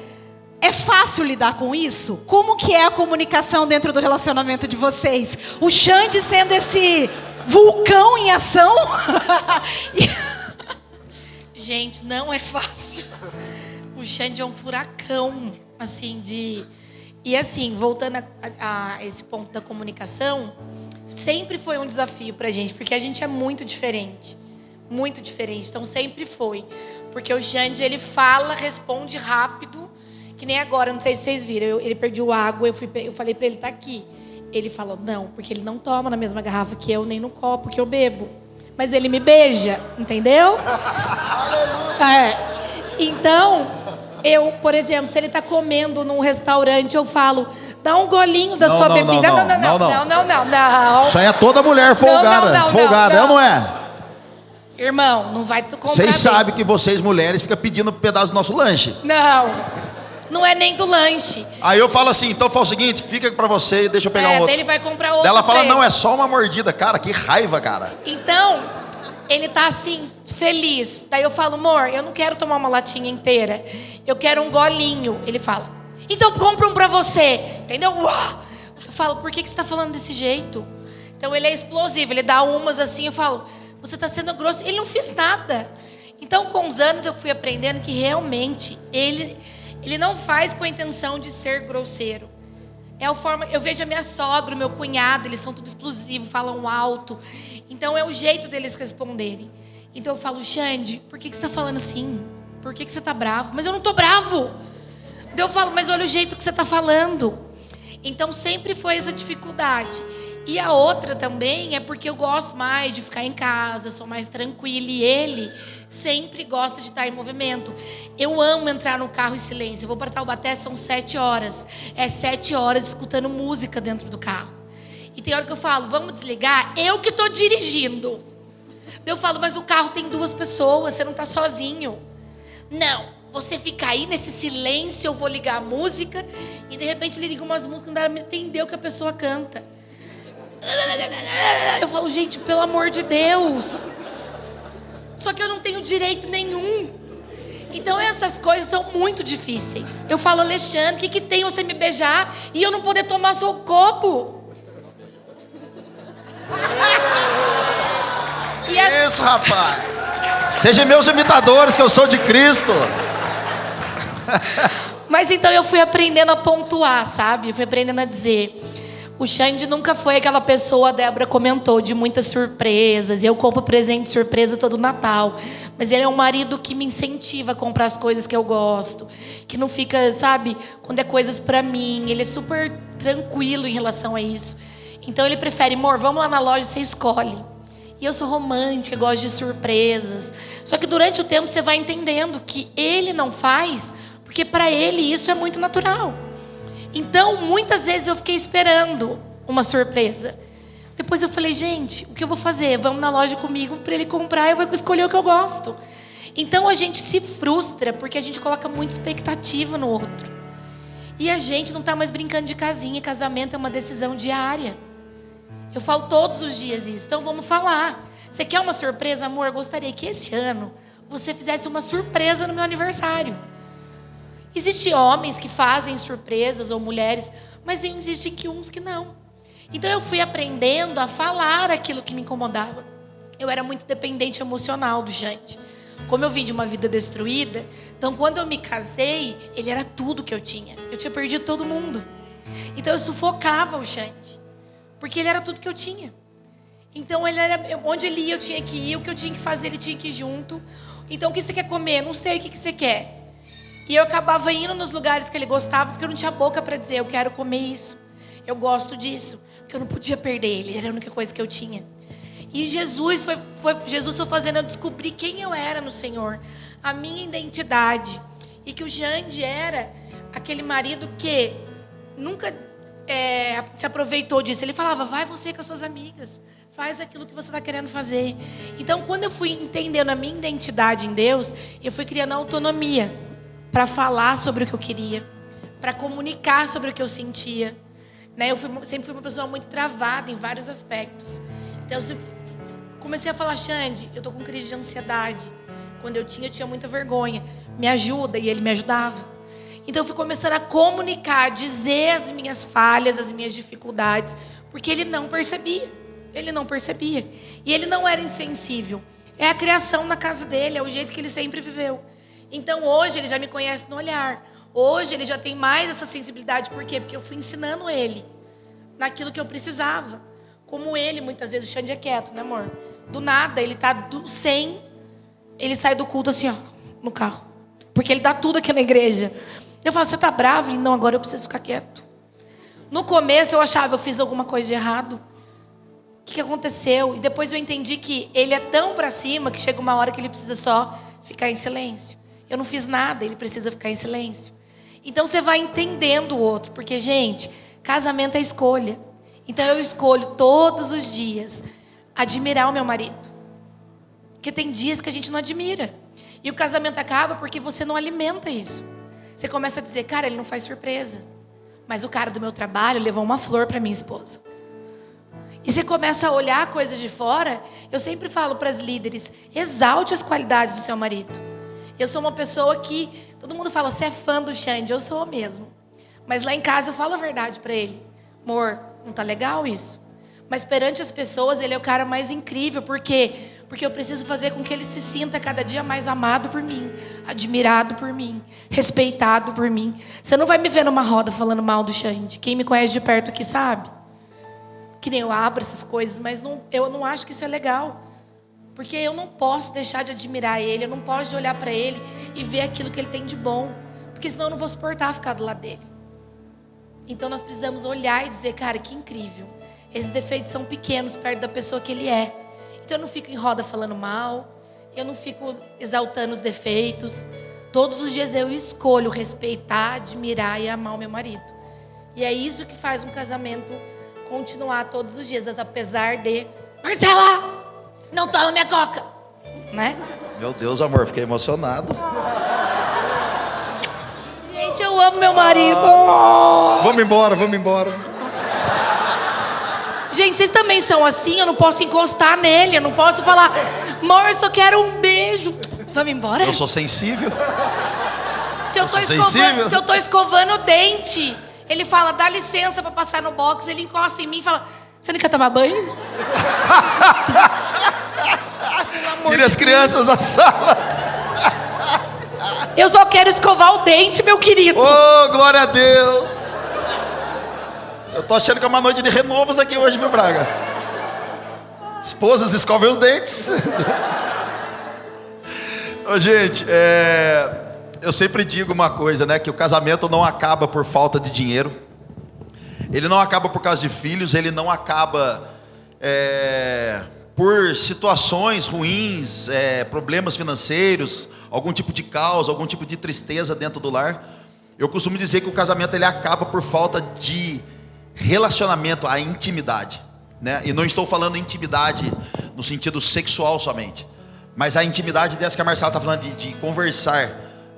é fácil lidar com isso? Como que é a comunicação dentro do relacionamento de vocês? O Xande sendo esse vulcão em ação? Gente, não é fácil. O Xande é um furacão, assim, E assim, voltando a esse ponto da comunicação, sempre foi um desafio pra gente, porque a gente é muito diferente. Muito diferente, então sempre foi. Porque o Xande, ele fala, responde rápido. Que nem agora, não sei se vocês viram, ele perdeu água, eu falei pra ele, tá aqui. Ele falou, não, porque ele não toma na mesma garrafa que eu, nem no copo que eu bebo. Mas ele me beija, entendeu? Então, eu, por exemplo, se ele tá comendo num restaurante, eu falo, dá um golinho da sua bebida. Não. Isso aí é toda mulher folgada. Folgada, é ou não é? Irmão, não vai tu comprar. Vocês sabem que vocês mulheres ficam pedindo um pedaço do nosso lanche. Não é nem do lanche. Aí eu falo assim, então fala o seguinte, fica pra você e deixa eu pegar um outro. Ele vai comprar outro. Ela fala, pra ele. não, é só uma mordida. Cara, que raiva, cara. Então, ele tá assim, feliz. Daí eu falo, amor, eu não quero tomar uma latinha inteira. Eu quero um golinho. Ele fala, então compra um pra você. Entendeu? Eu falo, por que você tá falando desse jeito? Então ele é explosivo, ele dá umas assim, eu falo, você tá sendo grosso. Ele não fez nada. Então, com os anos, eu fui aprendendo que realmente ele não faz com a intenção de ser grosseiro. É a forma, eu vejo a minha sogra, o meu cunhado, eles são tudo explosivos, falam alto. Então é o jeito deles responderem. Então eu falo, Xande, por que você está falando assim? Por que você está bravo? Mas eu não estou bravo. Então eu falo, mas olha o jeito que você está falando. Então sempre foi essa dificuldade. E a outra também é porque eu gosto mais de ficar em casa, sou mais tranquila. E ele sempre gosta de estar em movimento. Eu amo entrar no carro em silêncio. Eu vou para Taubaté, são 7 horas. É 7 horas escutando música dentro do carro. E tem hora que eu falo, vamos desligar? Eu que estou dirigindo. Eu falo, mas o carro tem 2 pessoas, você não está sozinho. Não, você fica aí nesse silêncio, eu vou ligar a música. E de repente ele liga umas músicas, não dá para entender o que a pessoa canta. Eu falo, gente, pelo amor de Deus. Só que eu não tenho direito nenhum. Então essas coisas são muito difíceis. Eu falo, Alexandre, o que tem você me beijar e eu não poder tomar seu copo? Isso, rapaz. Sejam meus imitadores, que eu sou de Cristo. Mas então eu fui aprendendo a pontuar, sabe? Eu fui aprendendo a dizer... O Xande nunca foi aquela pessoa, a Débora comentou, de muitas surpresas. Eu compro presente de surpresa todo Natal. Mas ele é um marido que me incentiva a comprar as coisas que eu gosto. Que não fica, sabe, quando é coisas pra mim. Ele é super tranquilo em relação a isso. Então ele prefere, amor, vamos lá na loja, você escolhe. E eu sou romântica, gosto de surpresas. Só que durante o tempo você vai entendendo que ele não faz, porque pra ele isso é muito natural. Então, muitas vezes eu fiquei esperando uma surpresa. Depois eu falei, gente, o que eu vou fazer? Vamos na loja comigo para ele comprar, eu vou escolher o que eu gosto. Então, a gente se frustra porque a gente coloca muita expectativa no outro. E a gente não está mais brincando de casinha, casamento é uma decisão diária. Eu falo todos os dias isso, então vamos falar. Você quer uma surpresa, amor? Eu gostaria que esse ano você fizesse uma surpresa no meu aniversário. Existem homens que fazem surpresas, ou mulheres, mas existem uns que não. Então eu fui aprendendo a falar aquilo que me incomodava. Eu era muito dependente emocional do Xande. Como eu vim de uma vida destruída, então quando eu me casei, ele era tudo que eu tinha. Eu tinha perdido todo mundo. Então eu sufocava o Xande, porque ele era tudo que eu tinha. Então ele era, onde ele ia eu tinha que ir, o que eu tinha que fazer ele tinha que ir junto. Então o que você quer comer? Não sei o que você quer. E eu acabava indo nos lugares que ele gostava, porque eu não tinha boca para dizer, eu quero comer isso, eu gosto disso, porque eu não podia perder ele, era a única coisa que eu tinha. E Jesus foi fazendo eu descobrir quem eu era no Senhor, a minha identidade. E que o Xande era aquele marido que nunca se aproveitou disso. Ele falava, vai você com as suas amigas, faz aquilo que você está querendo fazer. Então, quando eu fui entendendo a minha identidade em Deus, eu fui criando autonomia para falar sobre o que eu queria, para comunicar sobre o que eu sentia. Né? Eu sempre fui uma pessoa muito travada em vários aspectos. Então, eu comecei a falar, Xande, eu estou com crise de ansiedade. Quando eu tinha muita vergonha. Me ajuda, e ele me ajudava. Então, eu fui começando a comunicar, dizer as minhas falhas, as minhas dificuldades, porque ele não percebia. Ele não percebia. E ele não era insensível. É a criação na casa dele, é o jeito que ele sempre viveu. Então, hoje, ele já me conhece no olhar. Hoje, ele já tem mais essa sensibilidade. Por quê? Porque eu fui ensinando ele naquilo que eu precisava. Como ele, muitas vezes, o Xande é quieto, né, amor? Do nada, ele tá do 100, ele sai do culto assim, ó, no carro. Porque ele dá tudo aqui na igreja. Eu falo, você tá bravo? Ele, não, agora eu preciso ficar quieto. No começo, eu achava, eu fiz alguma coisa de errado. O que aconteceu? E depois eu entendi que ele é tão pra cima que chega uma hora que ele precisa só ficar em silêncio. Eu não fiz nada, ele precisa ficar em silêncio. Então você vai entendendo o outro. Porque, gente, casamento é escolha. Então eu escolho todos os dias admirar o meu marido. Porque tem dias que a gente não admira. E o casamento acaba porque você não alimenta isso. Você começa a dizer, cara, ele não faz surpresa. Mas o cara do meu trabalho levou uma flor para minha esposa. E você começa a olhar a coisa de fora. Eu sempre falo para as líderes, exalte as qualidades do seu marido. Eu sou uma pessoa que, todo mundo fala, você é fã do Xande, eu sou mesmo. Mas lá em casa eu falo a verdade para ele. Amor, não tá legal isso? Mas perante as pessoas, ele é o cara mais incrível. Por quê? Porque eu preciso fazer com que ele se sinta cada dia mais amado por mim, admirado por mim, respeitado por mim. Você não vai me ver numa roda falando mal do Xande. Quem me conhece de perto aqui sabe. Que nem eu abro essas coisas, mas eu não acho que isso é legal. Porque eu não posso deixar de admirar ele, eu não posso olhar para ele e ver aquilo que ele tem de bom. Porque senão eu não vou suportar ficar do lado dele. Então nós precisamos olhar e dizer, cara, que incrível. Esses defeitos são pequenos perto da pessoa que ele é. Então eu não fico em roda falando mal, eu não fico exaltando os defeitos. Todos os dias eu escolho respeitar, admirar e amar o meu marido. E é isso que faz um casamento continuar todos os dias, apesar de... Marcela, não toma minha coca, né? Meu Deus, amor, fiquei emocionado. Gente, eu amo meu marido. Vamos embora. Gente, vocês também são assim? Eu não posso encostar nele, eu não posso falar, amor, eu só quero um beijo. Vamos embora? Eu sou sensível. Se eu tô escovando o dente, ele fala, dá licença pra passar no box, ele encosta em mim e fala, você não quer tomar banho? Tire as crianças da sala. Eu só quero escovar o dente, meu querido. Oh, glória a Deus. Eu tô achando que é uma noite de renovos aqui hoje, viu, Braga? Esposas, escovem os dentes. Ô, gente, eu sempre digo uma coisa, né? Que o casamento não acaba por falta de dinheiro. Ele não acaba por causa de filhos. Ele não acaba por situações ruins, problemas financeiros, algum tipo de caos, algum tipo de tristeza dentro do lar. Eu costumo dizer que o casamento ele acaba por falta de relacionamento, a intimidade, né? E não estou falando intimidade no sentido sexual somente, mas a intimidade dessa que a Marcela está falando de conversar,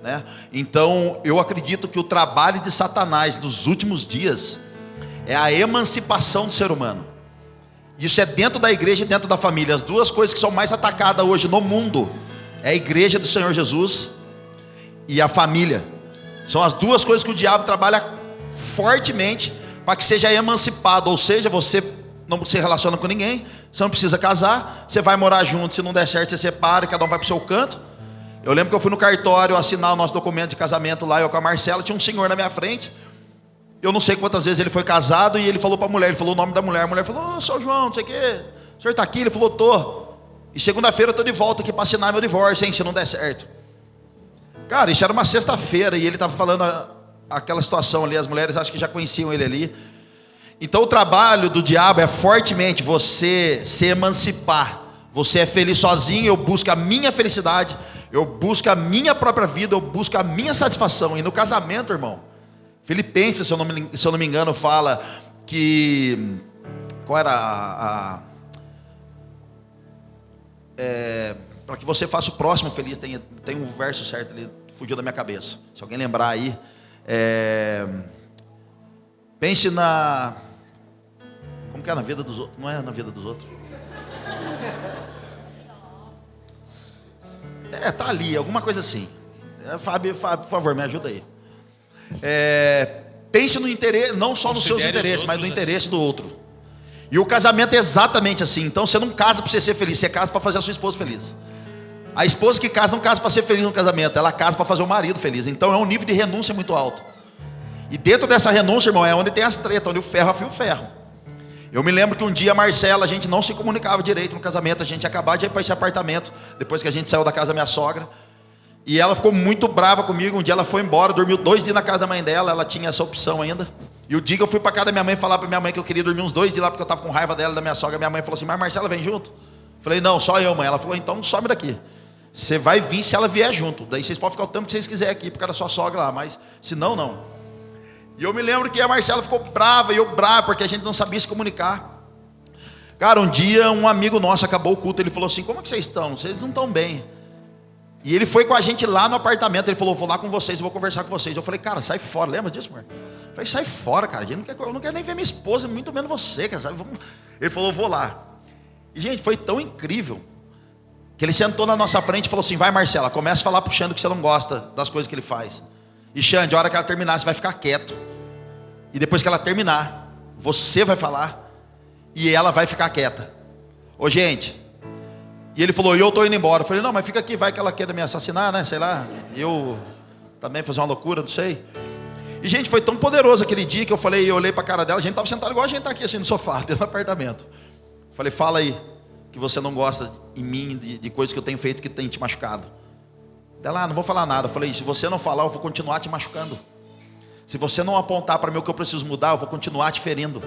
né? Então eu acredito que o trabalho de Satanás nos últimos dias é a emancipação do ser humano. Isso é dentro da igreja e dentro da família. As duas coisas que são mais atacadas hoje no mundo é a igreja do Senhor Jesus e a família. São as duas coisas que o diabo trabalha fortemente para que seja emancipado. Ou seja, você não se relaciona com ninguém, você não precisa casar, você vai morar junto, se não der certo você separa, cada um vai para o seu canto. Eu lembro que eu fui no cartório assinar o nosso documento de casamento lá, eu com a Marcela, tinha um senhor na minha frente. Eu não sei quantas vezes ele foi casado e ele falou para a mulher, ele falou o nome da mulher. A mulher falou, São João, não sei o quê, o senhor está aqui? Ele falou, tô. E segunda-feira eu estou de volta aqui para assinar meu divórcio, hein, se não der certo. Cara, isso era uma sexta-feira e ele estava falando aquela situação ali, as mulheres acho que já conheciam ele ali. Então o trabalho do diabo é fortemente você se emancipar. Você é feliz sozinho, eu busco a minha felicidade, eu busco a minha própria vida, eu busco a minha satisfação. E no casamento, irmão, Filipenses, se eu não me engano, fala que... Qual era para que você faça o próximo feliz, tem um verso certo ali, fugiu da minha cabeça. Se alguém lembrar aí, pense na... Como que é na vida dos outros? Não é na vida dos outros? Tá ali, alguma coisa assim. Fábio, por favor, me ajuda aí. Pense no interesse, não só nos seus interesses, mas no interesse do outro. E o casamento é exatamente assim. Então você não casa para você ser feliz, você casa para fazer a sua esposa feliz. A esposa que casa não casa para ser feliz no casamento, ela casa para fazer o marido feliz. Então é um nível de renúncia muito alto. E dentro dessa renúncia, irmão, é onde tem as tretas, onde o ferro afia o ferro. Eu me lembro que um dia a Marcela, a gente não se comunicava direito no casamento, a gente ia acabar de ir para esse apartamento, depois que a gente saiu da casa da minha sogra. E ela ficou muito brava comigo. Um dia ela foi embora, dormiu 2 dias na casa da mãe dela, ela tinha essa opção ainda. E o dia que eu fui para casa da minha mãe falar para minha mãe que eu queria dormir uns 2 dias lá, porque eu estava com raiva dela, da minha sogra, minha mãe falou assim, mas Marcela vem junto? Falei, não, só eu, mãe. Ela falou, então some daqui. Você vai vir se ela vier junto. Daí vocês podem ficar o tempo que vocês quiserem aqui, por causa da sua sogra lá, mas se não, não. E eu me lembro que a Marcela ficou brava, e eu bravo, porque a gente não sabia se comunicar. Cara, um dia um amigo nosso acabou o culto, ele falou assim, como é que vocês estão? Vocês não estão bem. E ele foi com a gente lá no apartamento, ele falou, vou lá com vocês, vou conversar com vocês. Eu falei, cara, sai fora, lembra disso, amor? Eu falei, sai fora, cara, eu não quero nem ver minha esposa, muito menos você, cara, sabe? Ele falou, vou lá. E, gente, foi tão incrível, que ele sentou na nossa frente e falou assim, vai, Marcela, começa a falar pro Xande que você não gosta das coisas que ele faz. E Xande, a hora que ela terminar, você vai ficar quieto. E depois que ela terminar, você vai falar e ela vai ficar quieta. Ô, gente... E ele falou, e eu estou indo embora. Eu falei, não, mas fica aqui, vai que ela queira me assassinar, né? Sei lá, eu também fazer uma loucura, não sei. E, gente, foi tão poderoso aquele dia que eu falei, eu olhei para a cara dela, a gente estava sentado igual a gente está aqui assim no sofá, dentro do apartamento. Eu falei, fala aí, que você não gosta em mim de coisas que eu tenho feito que tem te machucado. Ela, não vou falar nada. Eu falei, se você não falar, eu vou continuar te machucando. Se você não apontar para mim o que eu preciso mudar, eu vou continuar te ferindo.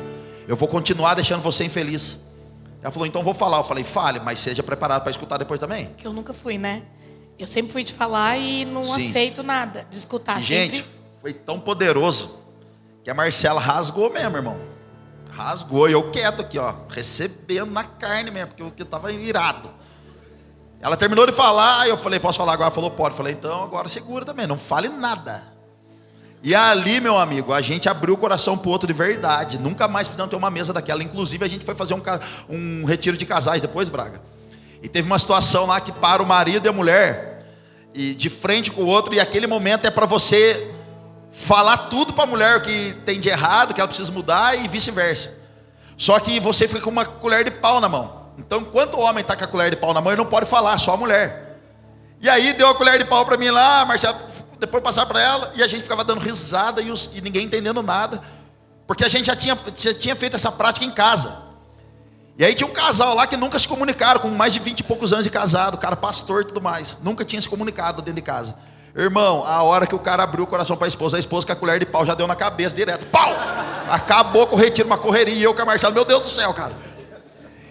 Eu vou continuar deixando você infeliz. Ela falou, então vou falar. Eu falei, fale, mas seja preparado para escutar depois também. Que eu nunca fui, né? Eu sempre fui de falar e não aceito nada, de escutar. E, gente, foi tão poderoso que a Marcela rasgou mesmo, irmão. Rasgou, e eu quieto aqui, ó, recebendo na carne mesmo, porque eu estava irado. Ela terminou de falar, e eu falei, posso falar agora? Ela falou, pode. Eu falei, então agora segura também, não fale nada. E ali, meu amigo, a gente abriu o coração pro outro de verdade. Nunca mais precisamos ter uma mesa daquela. Inclusive, a gente foi fazer um retiro de casais depois, Braga. E teve uma situação lá que para o marido e a mulher, e de frente com o outro, e aquele momento é para você falar tudo para a mulher o que tem de errado, que ela precisa mudar e vice-versa. Só que você fica com uma colher de pau na mão. Então, enquanto o homem está com a colher de pau na mão, ele não pode falar, só a mulher. E aí deu a colher de pau para mim lá, Marcelo... Depois passar para ela, e a gente ficava dando risada e ninguém entendendo nada, porque a gente já tinha feito essa prática em casa. E aí tinha um casal lá que nunca se comunicaram, com mais de 20 e poucos anos de casado, cara pastor e tudo mais, nunca tinha se comunicado dentro de casa. Irmão, a hora que o cara abriu o coração para a esposa com a colher de pau já deu na cabeça direto, pau! Acabou com o retiro, uma correria, e eu com a Marcela, meu Deus do céu, cara.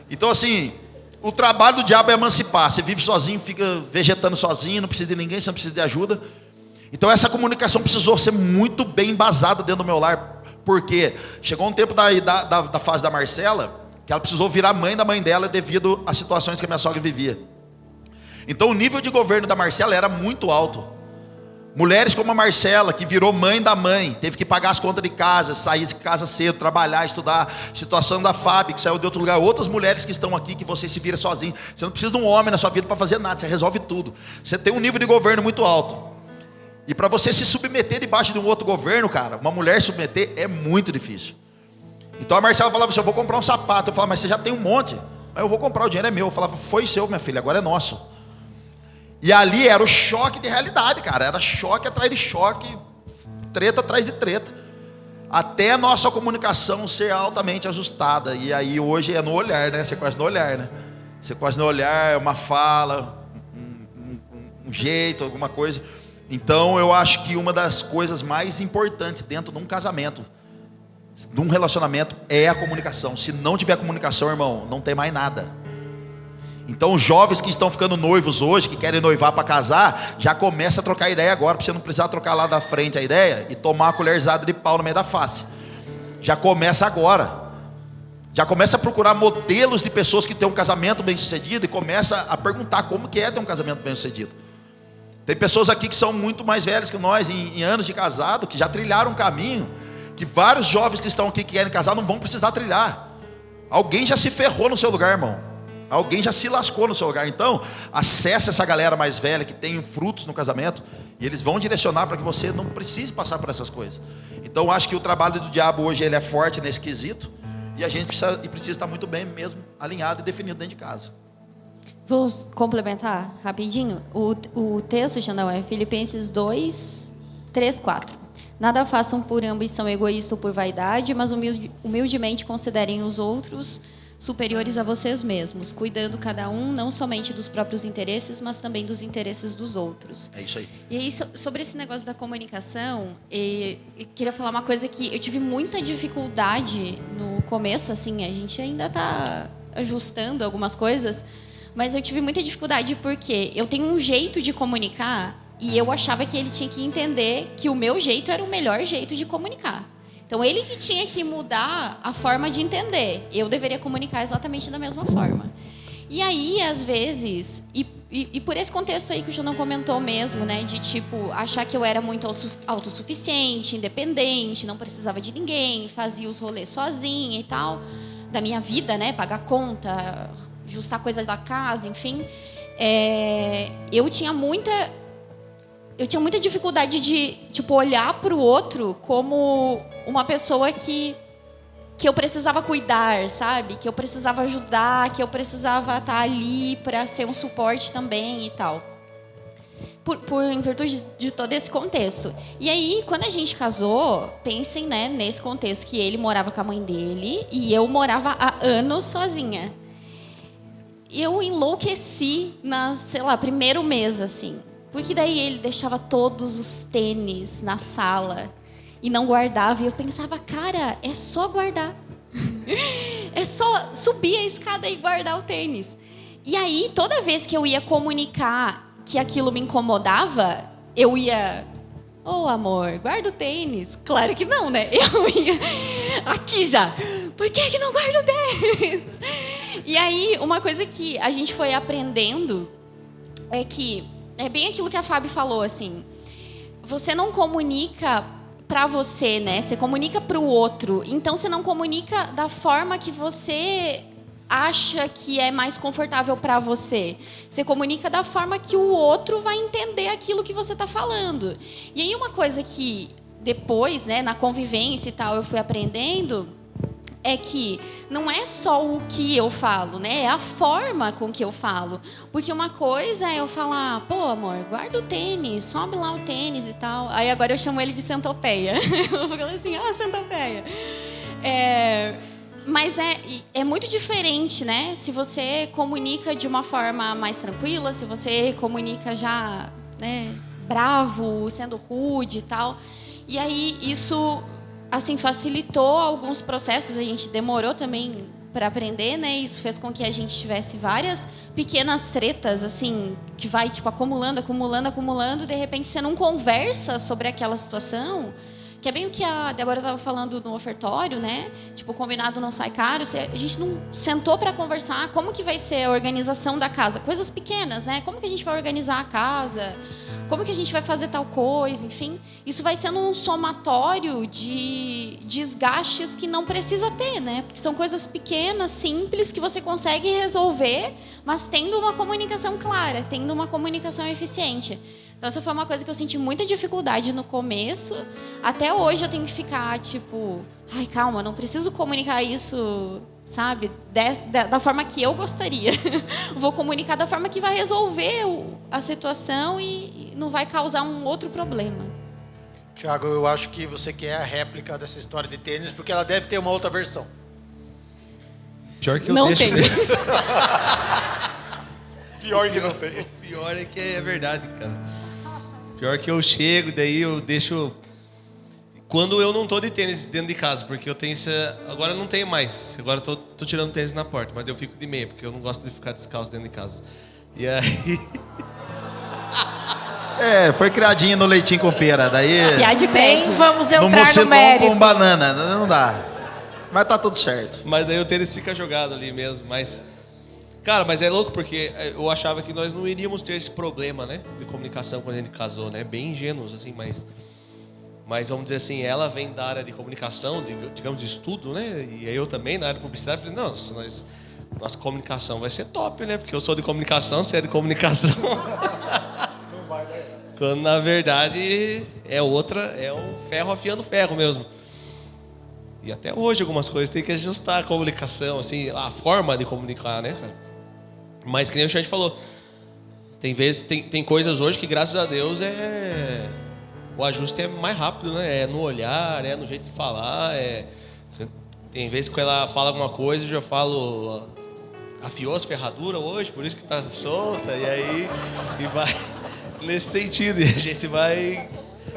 Então assim, o trabalho do diabo é emancipar. Você vive sozinho, fica vegetando sozinho, não precisa de ninguém, você não precisa de ajuda. Então essa comunicação precisou ser muito bem embasada dentro do meu lar, porque chegou um tempo da fase da Marcela, que ela precisou virar mãe da mãe dela devido às situações que a minha sogra vivia. Então o nível de governo da Marcela era muito alto. Mulheres como a Marcela, que virou mãe da mãe, teve que pagar as contas de casa, sair de casa cedo, trabalhar, estudar. Situação da Fábio, que saiu de outro lugar. Outras mulheres que estão aqui, que você se vira sozinho. Você não precisa de um homem na sua vida para fazer nada, você resolve tudo. Você tem um nível de governo muito alto. E para você se submeter debaixo de um outro governo, cara, uma mulher submeter é muito difícil. Então a Marcela falava assim, eu vou comprar um sapato. Eu falava, mas você já tem um monte. Mas eu vou comprar, o dinheiro é meu. Eu falava, foi seu, minha filha, agora é nosso. E ali era o choque de realidade, cara. Era choque atrás de choque, treta atrás de treta. Até a nossa comunicação ser altamente ajustada. E aí hoje é no olhar, né? Você conhece no olhar, né? Você conhece no olhar, uma fala, um jeito, alguma coisa. Então eu acho que uma das coisas mais importantes dentro de um casamento, de um relacionamento, é a comunicação. Se não tiver comunicação, irmão, não tem mais nada. Então os jovens que estão ficando noivos hoje, que querem noivar para casar, já começa a trocar ideia agora, para você não precisar trocar lá da frente a ideia e tomar a colherzada de pau no meio da face. Já começa agora. Já começa a procurar modelos de pessoas que têm um casamento bem sucedido e começa a perguntar como que é ter um casamento bem sucedido. Tem pessoas aqui que são muito mais velhas que nós, em anos de casado, que já trilharam um caminho, que vários jovens que estão aqui que querem casar não vão precisar trilhar. Alguém já se ferrou no seu lugar, irmão. Alguém já se lascou no seu lugar. Então, acesse essa galera mais velha que tem frutos no casamento, e eles vão direcionar para que você não precise passar por essas coisas. Então, eu acho que o trabalho do diabo hoje ele é forte nesse quesito, e a gente precisa estar muito bem mesmo, alinhado e definido dentro de casa. Vou complementar rapidinho. O texto, Xandão, é Filipenses 2, 3, 4. Nada façam por ambição egoísta ou por vaidade, mas humildemente considerem os outros superiores a vocês mesmos, cuidando cada um não somente dos próprios interesses, mas também dos interesses dos outros. É isso aí. E aí, sobre esse negócio da comunicação, eu queria falar uma coisa que eu tive muita dificuldade no começo, assim, a gente ainda está ajustando algumas coisas, mas eu tive muita dificuldade porque eu tenho um jeito de comunicar e eu achava que ele tinha que entender que o meu jeito era o melhor jeito de comunicar. Então, ele que tinha que mudar a forma de entender. Eu deveria comunicar exatamente da mesma forma. E aí, às vezes, e por esse contexto aí que o Jonão comentou mesmo, né? De, tipo, achar que eu era muito autossuficiente, independente, não precisava de ninguém, fazia os rolês sozinha e tal, da minha vida, né? Pagar conta, ajustar coisas da casa, enfim. Eu tinha muita dificuldade de, tipo, olhar para o outro como uma pessoa que eu precisava cuidar, sabe? Que eu precisava ajudar, que eu precisava estar ali para ser um suporte também e tal. Em virtude de todo esse contexto. E aí, quando a gente casou, pensem, né, nesse contexto que ele morava com a mãe dele e eu morava há anos sozinha. Eu enlouqueci primeiro mês, assim. Porque daí ele deixava todos os tênis na sala e não guardava. E eu pensava, cara, é só guardar. É só subir a escada e guardar o tênis. E aí, toda vez que eu ia comunicar que aquilo me incomodava, eu ia... amor, guarda o tênis. Claro que não, né? Eu ia... Aqui já. Por que não guarda o tênis? E aí, uma coisa que a gente foi aprendendo é que... É bem aquilo que a Fábio falou, assim. Você não comunica pra você, né? Você comunica pro outro. Então, você não comunica da forma que você acha que é mais confortável pra você. Você comunica da forma que o outro vai entender aquilo que você tá falando. E aí, uma coisa que depois, né, na convivência e tal, eu fui aprendendo... é que não é só o que eu falo, né? É a forma com que eu falo. Porque uma coisa é eu falar, pô, amor, guarda o tênis, sobe lá o tênis e tal. Aí agora eu chamo ele de centopeia. Eu falo assim, centopeia. Mas é muito diferente, né? Se você comunica de uma forma mais tranquila, se você comunica já, né, bravo, sendo rude e tal. E aí isso... assim, facilitou alguns processos, a gente demorou também para aprender, né? Isso fez com que a gente tivesse várias pequenas tretas, assim, que vai, tipo, acumulando, de repente você não conversa sobre aquela situação, que é bem o que a Débora estava falando no ofertório, né? Tipo, combinado não sai caro, a gente não sentou para conversar como que vai ser a organização da casa, coisas pequenas, né? Como que a gente vai organizar a casa... como que a gente vai fazer tal coisa, enfim. Isso vai sendo um somatório de desgastes que não precisa ter, né? Porque são coisas pequenas, simples, que você consegue resolver, mas tendo uma comunicação clara, tendo uma comunicação eficiente. Então, essa foi uma coisa que eu senti muita dificuldade no começo. Até hoje eu tenho que ficar, tipo... ai, calma, não preciso comunicar isso, sabe? Da forma que eu gostaria. Vou comunicar da forma que vai resolver a situação e não vai causar um outro problema. Tiago, eu acho que você quer a réplica dessa história de tênis, porque ela deve ter uma outra versão. Pior que eu não deixo tem. Pior que não tem. Pior é que é verdade, cara. Pior que eu chego, daí eu deixo... quando eu não tô de tênis dentro de casa, porque eu tenho esse... agora eu não tenho mais. Agora eu tô tirando tênis na porta, mas eu fico de meia, porque eu não gosto de ficar descalço dentro de casa. E aí... foi criadinho no leitinho com pera, daí... Piá de pé. Vamos no entrar no mucilão mérito. com banana, não dá. Mas tá tudo certo. Mas daí o tênis fica jogado ali mesmo, mas... cara, mas é louco porque eu achava que nós não iríamos ter esse problema, né? De comunicação quando a gente casou, né? Bem ingênuos, assim, mas vamos dizer assim, ela vem da área de comunicação, digamos, de estudo, né? E eu também, na área de publicidade, falei, não, nossa comunicação vai ser top, né? Porque eu sou de comunicação, você é de comunicação. Quando, na verdade, é um ferro afiando ferro mesmo. E até hoje algumas coisas tem que ajustar a comunicação, assim, a forma de comunicar, né, cara? Mas que nem o Xande falou, tem coisas hoje que, graças a Deus, o ajuste é mais rápido, né? É no olhar, é no jeito de falar. Tem vezes que ela fala alguma coisa, eu já falo, afiou as ferraduras hoje, por isso que tá solta, e aí vai nesse sentido, e a gente vai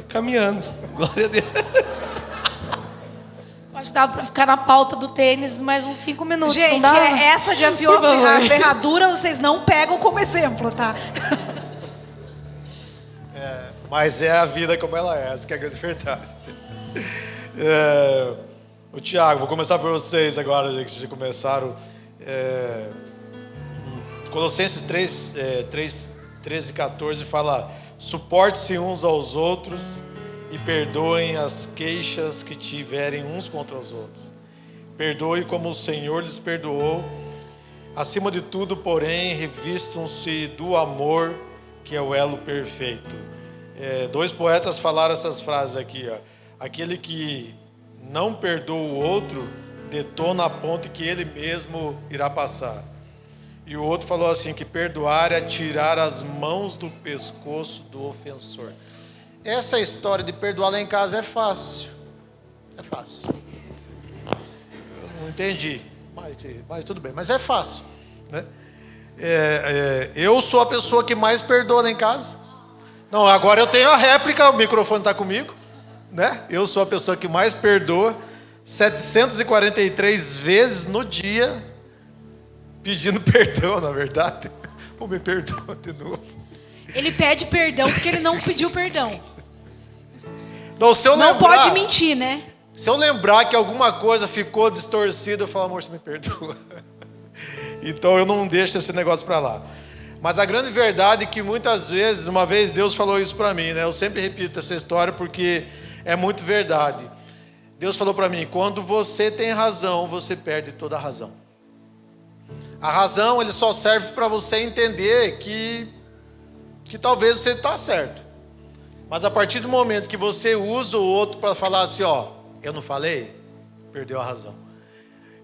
caminhando. Glória a Deus. Acho que dava pra ficar na pauta do tênis mais uns 5 minutos. Gente, não dava? essa de afiou a ferradura, vocês não pegam como exemplo, tá? Mas é a vida como ela é, essa que é a grande verdade. O Tiago, vou começar por vocês agora, já que vocês começaram. Colossenses 13 e 14 fala: suporte-se uns aos outros e perdoem as queixas que tiverem uns contra os outros. Perdoe como o Senhor lhes perdoou. Acima de tudo, porém, revistam-se do amor, que é o elo perfeito. Dois poetas falaram essas frases aqui, ó. Aquele que não perdoa o outro detona a ponte que ele mesmo irá passar. E o outro falou assim, que perdoar é tirar as mãos do pescoço do ofensor. Essa história de perdoar lá em casa é fácil. É fácil. Eu não entendi, mas tudo bem. Mas é fácil, né? Eu sou a pessoa que mais perdoa lá em casa. Não, agora eu tenho a réplica, o microfone está comigo, né? Eu sou a pessoa que mais perdoa 743 vezes no dia, pedindo perdão, na verdade. Pô, me perdoa de novo. Ele pede perdão porque ele não pediu perdão. Não, se eu não lembrar, pode mentir, né? Se eu lembrar que alguma coisa ficou distorcida, eu falo, amor, você me perdoa. Então eu não deixo esse negócio para lá. Mas a grande verdade é que muitas vezes, uma vez Deus falou isso para mim, né? Eu sempre repito essa história porque é muito verdade. Deus falou para mim, quando você tem razão, você perde toda a razão. A razão, ele só serve para você entender que talvez você está certo. Mas a partir do momento que você usa o outro para falar assim, ó, eu não falei, perdeu a razão.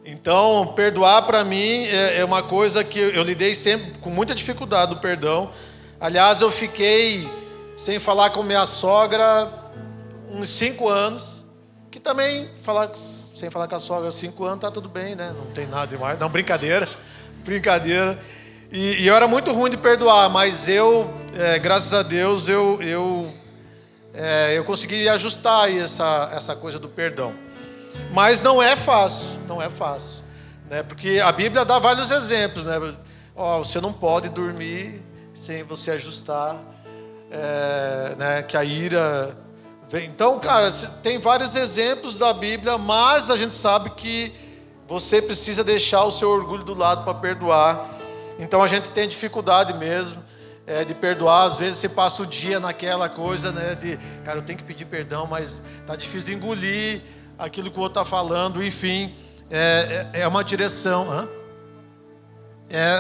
Então, perdoar para mim é uma coisa que eu lidei sempre com muita dificuldade do perdão. Aliás, eu fiquei sem falar com minha sogra uns 5 anos, que também, sem falar com a sogra 5 anos, tá tudo bem, né? Não tem nada demais. Não, brincadeira. E eu era muito ruim de perdoar, mas graças a Deus, eu consegui ajustar aí essa coisa do perdão. Mas não é fácil, né? Porque a Bíblia dá vários exemplos, né? Você não pode dormir sem você ajustar, né? Que a ira vem. Então, cara, tem vários exemplos da Bíblia, mas a gente sabe que você precisa deixar o seu orgulho do lado para perdoar. Então a gente tem dificuldade mesmo de perdoar. Às vezes você passa o dia naquela coisa, né? Cara, eu tenho que pedir perdão, mas tá difícil de engolir aquilo que o outro está falando, enfim, é uma direção.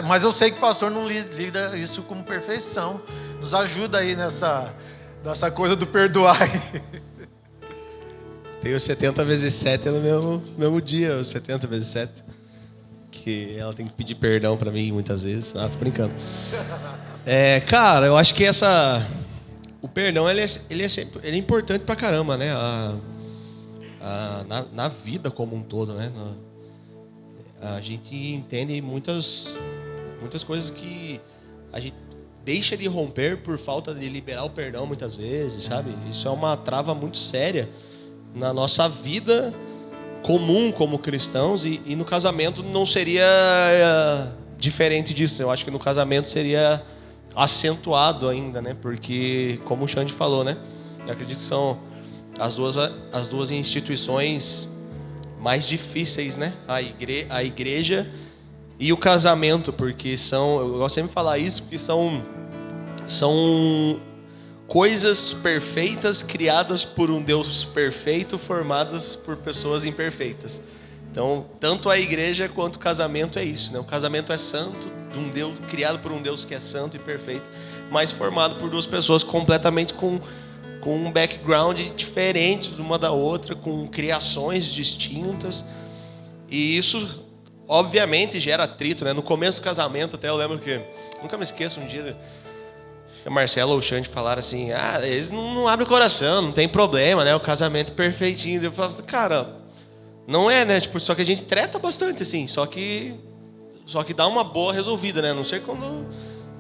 Mas eu sei que o pastor não lida isso com perfeição. Nos ajuda aí nessa coisa do perdoar. Tem o 70 vezes 7 no mesmo dia, o 70 vezes 7. Que ela tem que pedir perdão pra mim muitas vezes. Tô brincando. Cara, eu acho que o perdão ele é importante pra caramba, né? Na vida como um todo, né? A gente entende muitas coisas que a gente deixa de romper por falta de liberar o perdão muitas vezes, sabe? Isso é uma trava muito séria na nossa vida comum como cristãos e no casamento não seria diferente disso. Eu acho que no casamento seria acentuado ainda, né? Porque, como o Xande falou, né? Eu acredito que são as duas instituições mais difíceis, né? A igreja e o casamento, porque eu gosto sempre de falar isso, porque são coisas perfeitas criadas por um Deus perfeito, formadas por pessoas imperfeitas. Então, tanto a igreja quanto o casamento é isso, né? O casamento é santo, de um Deus criado por um Deus que é santo e perfeito, mas formado por duas pessoas completamente com um background diferentes uma da outra, com criações distintas. E isso, obviamente, gera atrito, né? No começo do casamento, até eu lembro que... Nunca me esqueço, um dia... A Marcela ou o Xande falaram assim, eles não abrem o coração, não tem problema, né? O casamento perfeitinho. Eu falava assim, cara, não é, né? Só que a gente treta bastante, assim, só que dá uma boa resolvida, né? A não sei quando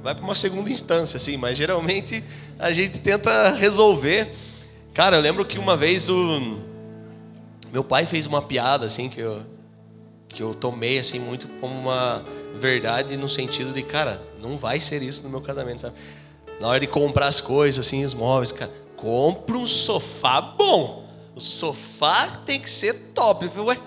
vai para uma segunda instância, assim, mas geralmente a gente tenta resolver. Cara, eu lembro que uma vez meu pai fez uma piada, assim, que eu tomei, assim, muito como uma verdade no sentido de, cara, não vai ser isso no meu casamento, sabe? Na hora de comprar as coisas, assim, os móveis, cara, compra um sofá bom. o sofá tem que ser top. Eu falei, ué,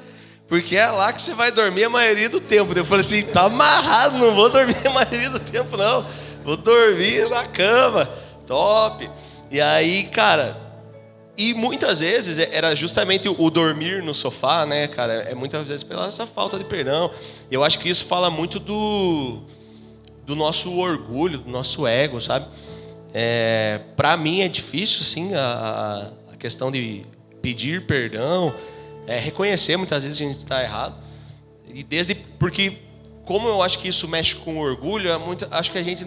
porque é lá que você vai dormir a maioria do tempo. Eu falei assim, tá amarrado, não vou dormir a maioria do tempo, não. Vou dormir na cama, top. E aí, cara, e muitas vezes era justamente o dormir no sofá, né, cara? É muitas vezes pela essa falta de perdão. Eu acho que isso fala muito do nosso orgulho, do nosso ego, sabe? Para mim é difícil, assim, a questão de pedir perdão, reconhecer muitas vezes que a gente está errado. E porque como eu acho que isso mexe com o orgulho, acho que a gente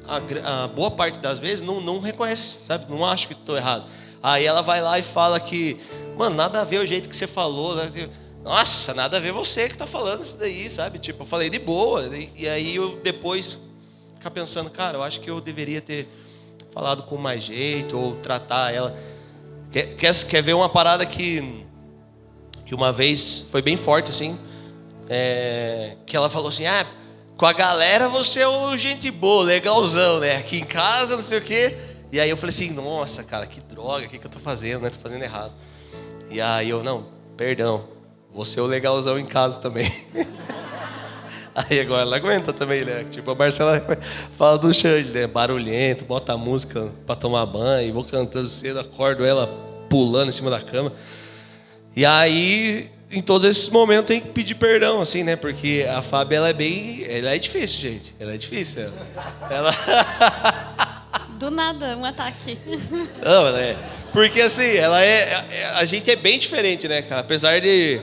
a boa parte das vezes não reconhece, sabe? Não acho que estou errado. Aí ela vai lá e fala que, mano, nada a ver o jeito que você falou, né? Nossa, nada a ver você que tá falando isso daí, sabe? Tipo, eu falei de boa. E aí eu depois ficar pensando, cara, eu acho que eu deveria ter falado com mais jeito ou tratar ela. Quer ver uma parada que uma vez foi bem forte, assim? Que ela falou assim, com a galera você é um gente boa, legalzão, né? Aqui em casa, não sei o quê. E aí eu falei assim, nossa, cara, que droga, o que eu tô fazendo, né? Tô fazendo errado. E aí eu, não, perdão. Você é o legalzão em casa também. Aí agora ela aguenta também, né? Tipo, a Marcela fala do Xande, né? Barulhento, bota a música pra tomar banho, vou cantando cedo, acordo ela pulando em cima da cama. E aí, em todos esses momentos, tem que pedir perdão, assim, né? Porque a Fábia, ela é difícil, gente. Ela é difícil. Ela... Do nada, um ataque. Não, porque assim, a gente é bem diferente, né, cara? Apesar de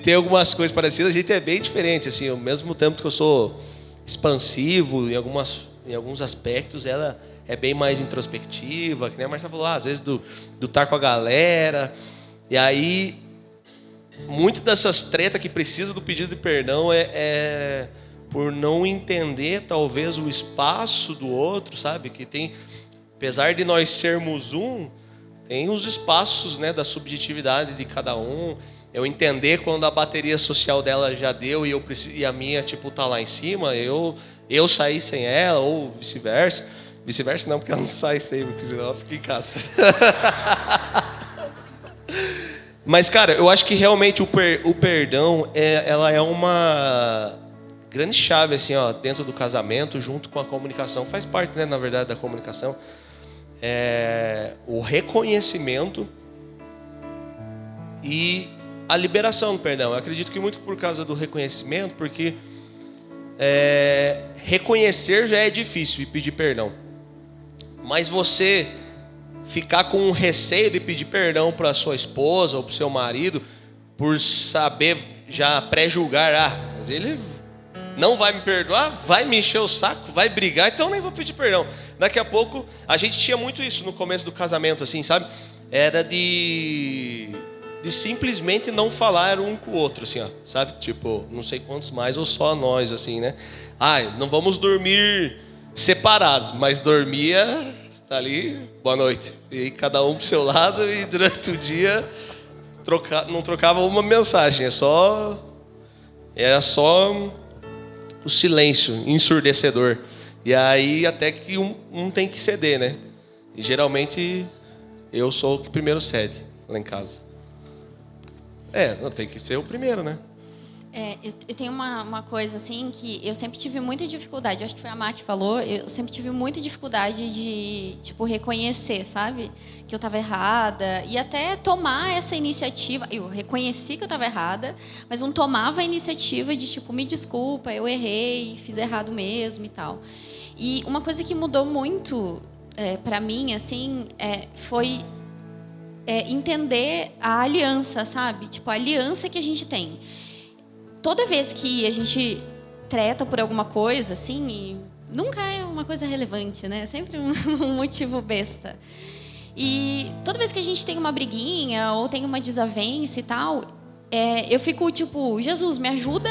ter algumas coisas parecidas, a gente é bem diferente, assim. Ao mesmo tempo que eu sou expansivo em alguns aspectos, ela é bem mais introspectiva, que nem a Marcia falou, às vezes do estar com a galera. E aí, muitas dessas tretas que precisa do pedido de perdão é por não entender, talvez, o espaço do outro, sabe? Que tem, apesar de nós sermos tem os espaços, né, da subjetividade de cada um. Eu entender quando a bateria social dela já deu e a minha, tipo, tá lá em cima, eu saí sem ela, ou vice-versa. Vice-versa não, porque ela não sai sem, porque senão ela fica em casa. Mas, cara, eu acho que realmente o perdão, ela é uma grande chave, assim, ó, dentro do casamento, junto com a comunicação. Faz parte, né, na verdade, da comunicação. O reconhecimento e a liberação do perdão. Eu acredito que muito por causa do reconhecimento, porque reconhecer já é difícil e pedir perdão. Mas você ficar com um receio de pedir perdão para sua esposa ou para o seu marido, por saber já pré-julgar, mas ele não vai me perdoar, vai me encher o saco, vai brigar, então nem vou pedir perdão. Daqui a pouco, a gente tinha muito isso no começo do casamento, assim, sabe? Era de simplesmente não falar um com o outro, assim, ó, sabe? Tipo, não sei quantos mais ou só nós, assim, né? Não vamos dormir separados, mas dormia ali, boa noite. E cada um pro seu lado e durante o dia não trocava uma mensagem, era só o silêncio ensurdecedor. E aí até que um tem que ceder, né? E geralmente eu sou o que primeiro cede lá em casa. Não tem que ser o primeiro, né? Eu tenho uma coisa assim que eu sempre tive muita dificuldade. Eu acho que foi a Má que falou. Eu sempre tive muita dificuldade de, tipo, reconhecer, sabe? Que eu estava errada. E até tomar essa iniciativa. Eu reconheci que eu estava errada, mas não tomava a iniciativa de, tipo, me desculpa, eu errei, fiz errado mesmo e tal. E uma coisa que mudou muito para mim, assim, foi entender a aliança, sabe? Tipo, a aliança que a gente tem. Toda vez que a gente treta por alguma coisa, assim, nunca é uma coisa relevante, né? É sempre um motivo besta. E toda vez que a gente tem uma briguinha ou tem uma desavença e tal, eu fico tipo, Jesus, me ajuda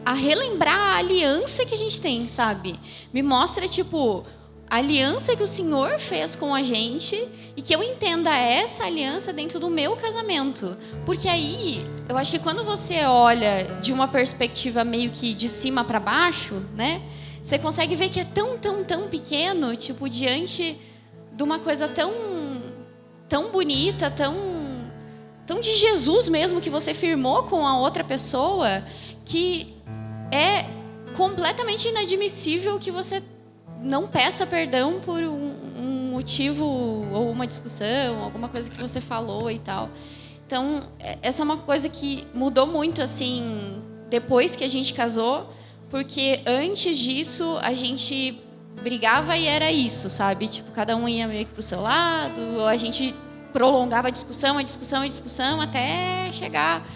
a relembrar a aliança que a gente tem, sabe? Me mostra, tipo, a aliança que o Senhor fez com a gente e que eu entenda essa aliança dentro do meu casamento. Porque aí, eu acho que quando você olha de uma perspectiva meio que de cima para baixo, né? Você consegue ver que é tão, tão, tão pequeno, tipo, diante de uma coisa tão tão bonita, tão de Jesus mesmo, que você firmou com a outra pessoa, que é completamente inadmissível que você não peça perdão por um motivo ou uma discussão, alguma coisa que você falou e tal. Então, essa é uma coisa que mudou muito, assim, depois que a gente casou, porque antes disso a gente brigava e era isso, sabe? Tipo, cada um ia meio que pro seu lado, ou a gente prolongava a discussão, até chegar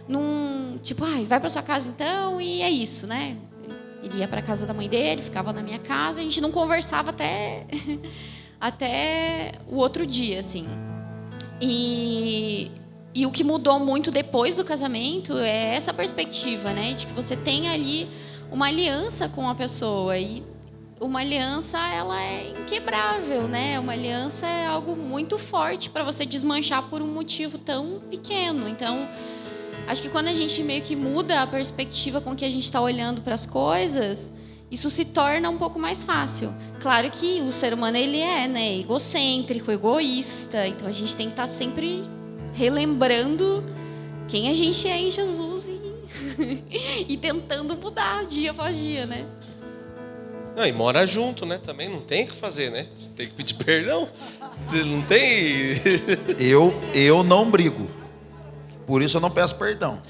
num, tipo, vai pra sua casa então, e é isso, né? Ele ia pra casa da mãe dele, ficava na minha casa, a gente não conversava até o outro dia, assim. E o que mudou muito depois do casamento é essa perspectiva, né? De que você tem ali uma aliança com a pessoa, e uma aliança, ela é inquebrável, né? Uma aliança é algo muito forte para você desmanchar por um motivo tão pequeno. Então, acho que quando a gente meio que muda a perspectiva com que a gente está olhando para as coisas, isso se torna um pouco mais fácil. Claro que o ser humano, ele é, né, egocêntrico, egoísta. Então, a gente tem que estar sempre relembrando quem a gente é em Jesus e tentando mudar dia após dia, né? Não, e mora junto, né? Também não tem o que fazer, né? Você tem que pedir perdão. Você não tem... Eu não brigo. Por isso eu não peço perdão.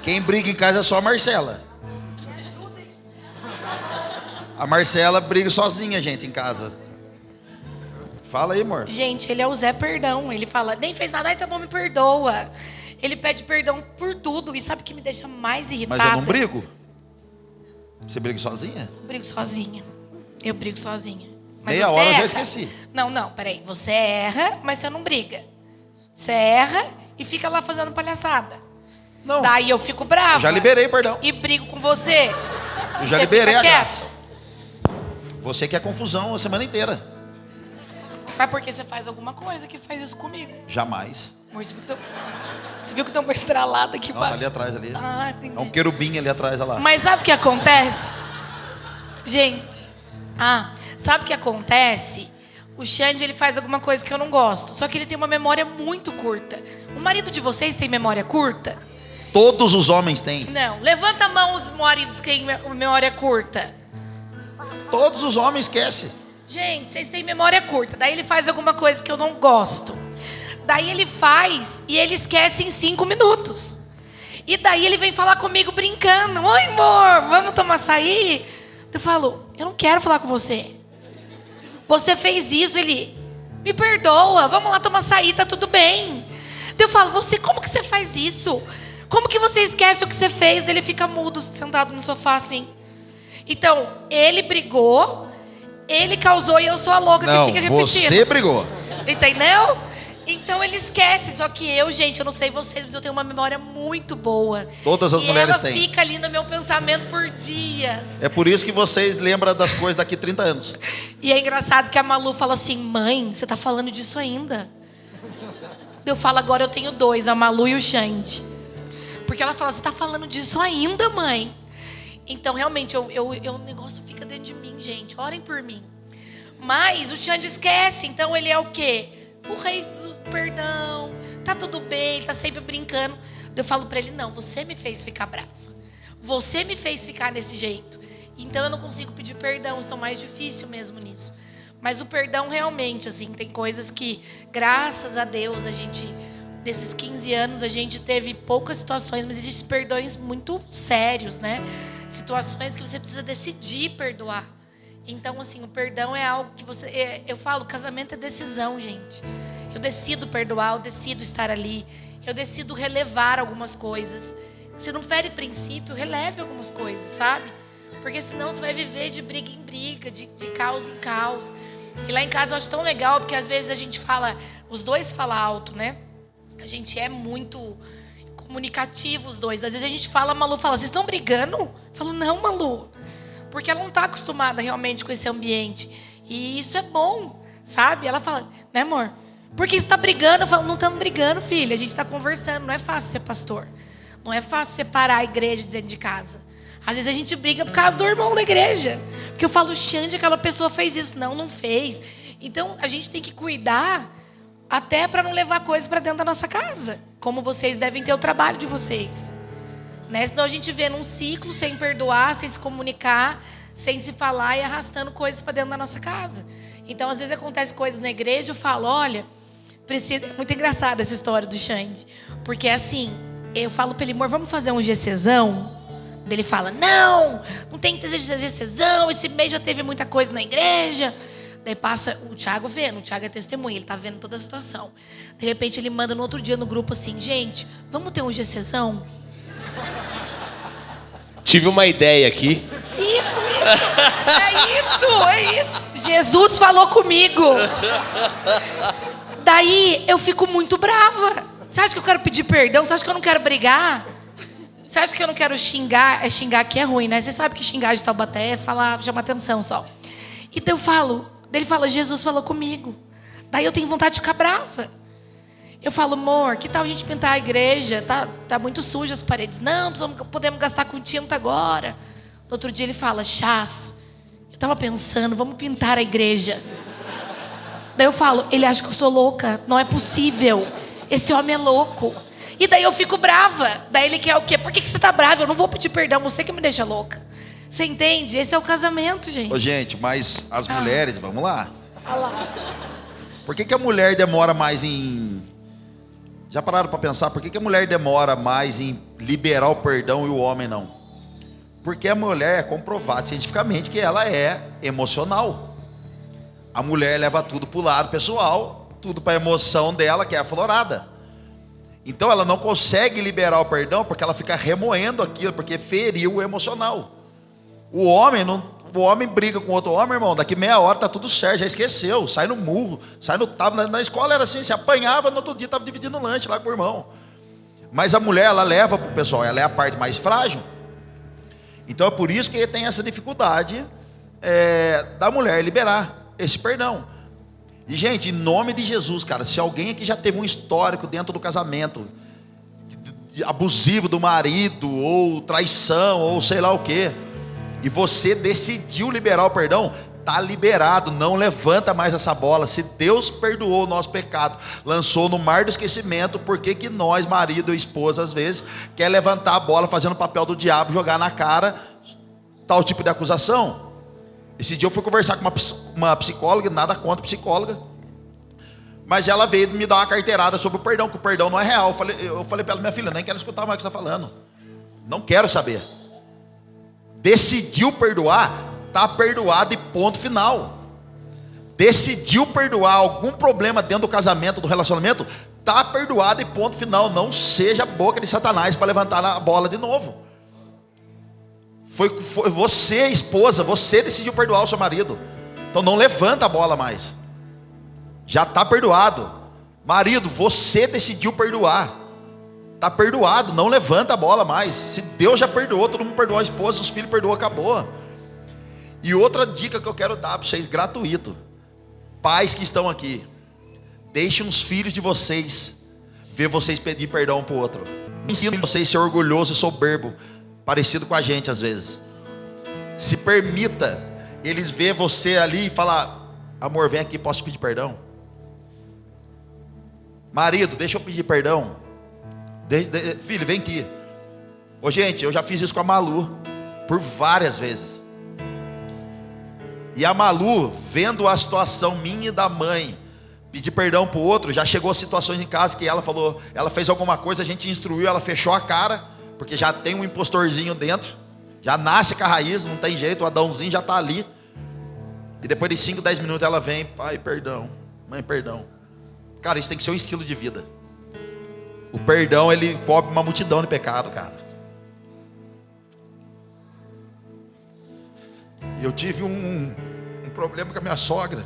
Quem briga em casa é só a Marcela. A Marcela briga sozinha, gente, em casa. Fala aí, amor. Gente, ele é o Zé Perdão. Ele fala, nem fez nada, então me perdoa. Ele pede perdão por tudo. E sabe o que me deixa mais irritada? Mas eu não brigo. Você briga sozinha? Eu brigo sozinha. Eu brigo sozinha. Mas Meia você hora eu já erra. esqueci. Não, peraí. Você erra, mas você não briga. Você erra e fica lá fazendo palhaçada. Não. Daí eu fico brava. Eu já liberei, perdão. E brigo com você. Eu já Você liberei fica a quieto. graça. Você quer confusão a semana inteira. Mas porque você faz alguma coisa que faz isso comigo. Jamais. Amor, você viu que tem uma estralada aqui Não, tá embaixo? ali atrás, ali. Ah, entendi. É um querubim ali atrás, olha lá. Mas sabe o que acontece? Gente, sabe o que acontece? O Xande, ele faz alguma coisa que eu não gosto. Só que ele tem uma memória muito curta. O marido de vocês tem memória curta? Todos os homens têm. Não. Levanta a mão os maridos que têm memória curta. Todos os homens esquecem. Gente, vocês têm memória curta. Daí ele faz alguma coisa que eu não gosto. Daí ele faz e ele esquece em 5 minutos. E daí ele vem falar comigo brincando. Oi, amor, vamos tomar açaí? Eu falo, eu não quero falar com você. Você fez isso, ele me perdoa, vamos lá tomar açaí, tá tudo bem. Eu falo, como que você faz isso? Como que você esquece o que você fez? Daí ele fica mudo, sentado no sofá assim. Então, ele brigou, ele causou e eu sou a louca Não, que fica repetindo. você brigou. Entendeu? Então ele esquece, só que gente, eu não sei vocês, mas eu tenho uma memória muito boa. Todas as mulheres ela têm. fica ali no meu pensamento por dias. É por isso que vocês lembram das coisas daqui 30 anos. E é engraçado que a Malu fala assim, mãe, você tá falando disso ainda? Eu falo, agora eu tenho 2, a Malu e o Xande. Porque ela fala, você tá falando disso ainda, mãe? Então, realmente, o negócio fica dentro de mim, gente. Orem por mim. Mas o Xande esquece, então ele é o quê? O rei do perdão, tá tudo bem, ele tá sempre brincando. Eu falo pra ele, não, você me fez ficar brava. Você me fez ficar desse jeito. Então eu não consigo pedir perdão, eu sou mais difícil mesmo nisso. Mas o perdão realmente, assim, tem coisas que, graças a Deus, a gente, desses 15 anos, a gente teve poucas situações, mas existem perdões muito sérios, né? Situações que você precisa decidir perdoar. Então, assim, o perdão é algo que você... Eu falo, casamento é decisão, gente. Eu decido perdoar, eu decido estar ali. Eu decido relevar algumas coisas. Se não fere princípio, releve algumas coisas, sabe? Porque senão você vai viver de briga em briga, de caos em caos. E lá em casa eu acho tão legal, porque às vezes a gente fala... Os dois falam alto, né? A gente é muito comunicativo, os dois. Às vezes a gente fala, a Malu fala, vocês estão brigando? Eu falo, não, Malu. Porque ela não está acostumada realmente com esse ambiente. E isso é bom, sabe? Ela fala, né, amor? Por que você está brigando? Eu falo, não estamos brigando, filha. A gente está conversando. Não é fácil ser pastor. Não é fácil separar a igreja de dentro de casa. Às vezes a gente briga por causa do irmão da igreja. Porque eu falo, Xande, aquela pessoa fez isso. Não fez. Então, a gente tem que cuidar Até para não levar coisas para dentro da nossa casa. Como vocês devem ter o trabalho de vocês. Né? Senão a gente vê num ciclo sem perdoar, sem se comunicar, sem se falar e arrastando coisas para dentro da nossa casa. Então, às vezes acontece coisas na igreja, eu falo, olha, precisa... Muito engraçada essa história do Xande. Porque é assim, eu falo para ele, amor, vamos fazer um GCzão? Ele fala, não tem que ter GCzão, esse mês já teve muita coisa na igreja. Daí passa o Thiago vendo, o Thiago é testemunha, ele tá vendo toda a situação. De repente ele manda no outro dia no grupo assim, gente, vamos ter um GCzão? Tive uma ideia aqui. Isso. Jesus falou comigo. Daí eu fico muito brava. Você acha que eu quero pedir perdão? Você acha que eu não quero brigar? Você acha que eu não quero xingar? É xingar que é ruim, né? Você sabe que xingar de Taubaté é falar, chama atenção só. Então eu falo, daí ele fala, Jesus falou comigo. Daí eu tenho vontade de ficar brava. Eu falo, amor, que tal a gente pintar a igreja? Tá muito suja as paredes. Não, podemos gastar com tinta agora. No outro dia ele fala, Chás, eu tava pensando, vamos pintar a igreja. Daí eu falo, ele acha que eu sou louca. Não é possível. Esse homem é louco. E daí eu fico brava. Daí ele quer o quê? Por que você tá brava? Eu não vou pedir perdão, você que me deixa louca. Você entende? Esse é o casamento, gente. Ô, gente, mas as mulheres, vamos lá. Olha lá. Por que a mulher demora mais em... Já pararam para pensar? Por que a mulher demora mais em liberar o perdão e o homem não? Porque a mulher é comprovado cientificamente que ela é emocional. A mulher leva tudo para o lado pessoal, tudo para a emoção dela, que é aflorada. Então ela não consegue liberar o perdão porque ela fica remoendo aquilo, porque feriu o emocional. O homem briga com outro homem, irmão, daqui meia hora tá tudo certo, já esqueceu, sai no murro, sai no tapa. Na escola era assim, se apanhava, no outro dia estava dividindo o lanche lá com o irmão. Mas a mulher, ela leva para o pessoal, ela é a parte mais frágil. Então é por isso que tem essa dificuldade da mulher liberar esse perdão. E, gente, em nome de Jesus, cara, se alguém aqui já teve um histórico dentro do casamento, abusivo do marido, ou traição, ou sei lá o quê, e você decidiu liberar o perdão, tá liberado, não levanta mais essa bola. Se Deus perdoou o nosso pecado, lançou no mar do esquecimento, por que nós, marido e esposa, às vezes, quer levantar a bola fazendo o papel do diabo, jogar na cara tal tipo de acusação? Esse dia eu fui conversar com uma psicóloga, nada contra psicóloga, mas ela veio me dar uma carteirada sobre o perdão, que o perdão não é real. Eu falei para ela, minha filha, nem quero escutar mais o que você está falando, não quero saber. Decidiu perdoar, está perdoado e ponto final. Decidiu perdoar algum problema dentro do casamento, do relacionamento, está perdoado e ponto final. Não seja a boca de Satanás para levantar a bola de novo. Foi você, esposa, você decidiu perdoar o seu marido. Então não levanta a bola mais. Já está perdoado. Marido, você decidiu perdoar. Está perdoado, não levanta a bola mais. Se Deus já perdoou, todo mundo perdoou a esposa, os filhos perdoou, acabou. E outra dica que eu quero dar para vocês, gratuito. Pais que estão aqui, deixem os filhos de vocês ver vocês pedir perdão para o outro. Ensinem vocês a ser orgulhoso e soberbo, parecido com a gente às vezes. Se permita eles ver você ali e falar, amor, vem aqui, posso pedir perdão? Marido, deixa eu pedir perdão. Filho, vem aqui. Ô, gente, eu já fiz isso com a Malu por várias vezes. E a Malu, vendo a situação minha e da mãe, pedir perdão para o outro, já chegou a situações em casa que ela falou, ela fez alguma coisa, a gente instruiu, ela fechou a cara, porque já tem um impostorzinho dentro, já nasce com a raiz, não tem jeito, o Adãozinho já está ali. E depois de 5, 10 minutos ela vem, pai, perdão, mãe, perdão. Cara, isso tem que ser um estilo de vida. O perdão, ele cobre uma multidão de pecado, cara. Eu tive um problema com a minha sogra.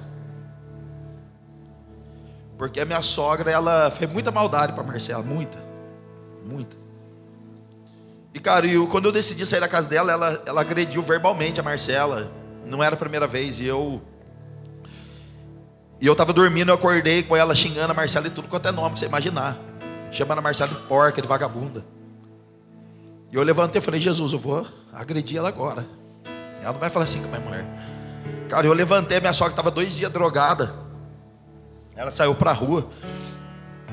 Porque a minha sogra, ela fez muita maldade para Marcela, muita. E, cara, quando eu decidi sair da casa dela, ela agrediu verbalmente a Marcela. Não era a primeira vez. E eu tava dormindo, eu acordei com ela xingando a Marcela e tudo quanto é nome que você imaginar. Chamando a Marcela de porca, de vagabunda. E eu levantei e falei, Jesus, eu vou agredir ela agora. Ela não vai falar assim com a minha mulher. Cara, eu levantei, minha sogra estava 2 dias drogada. Ela saiu pra rua.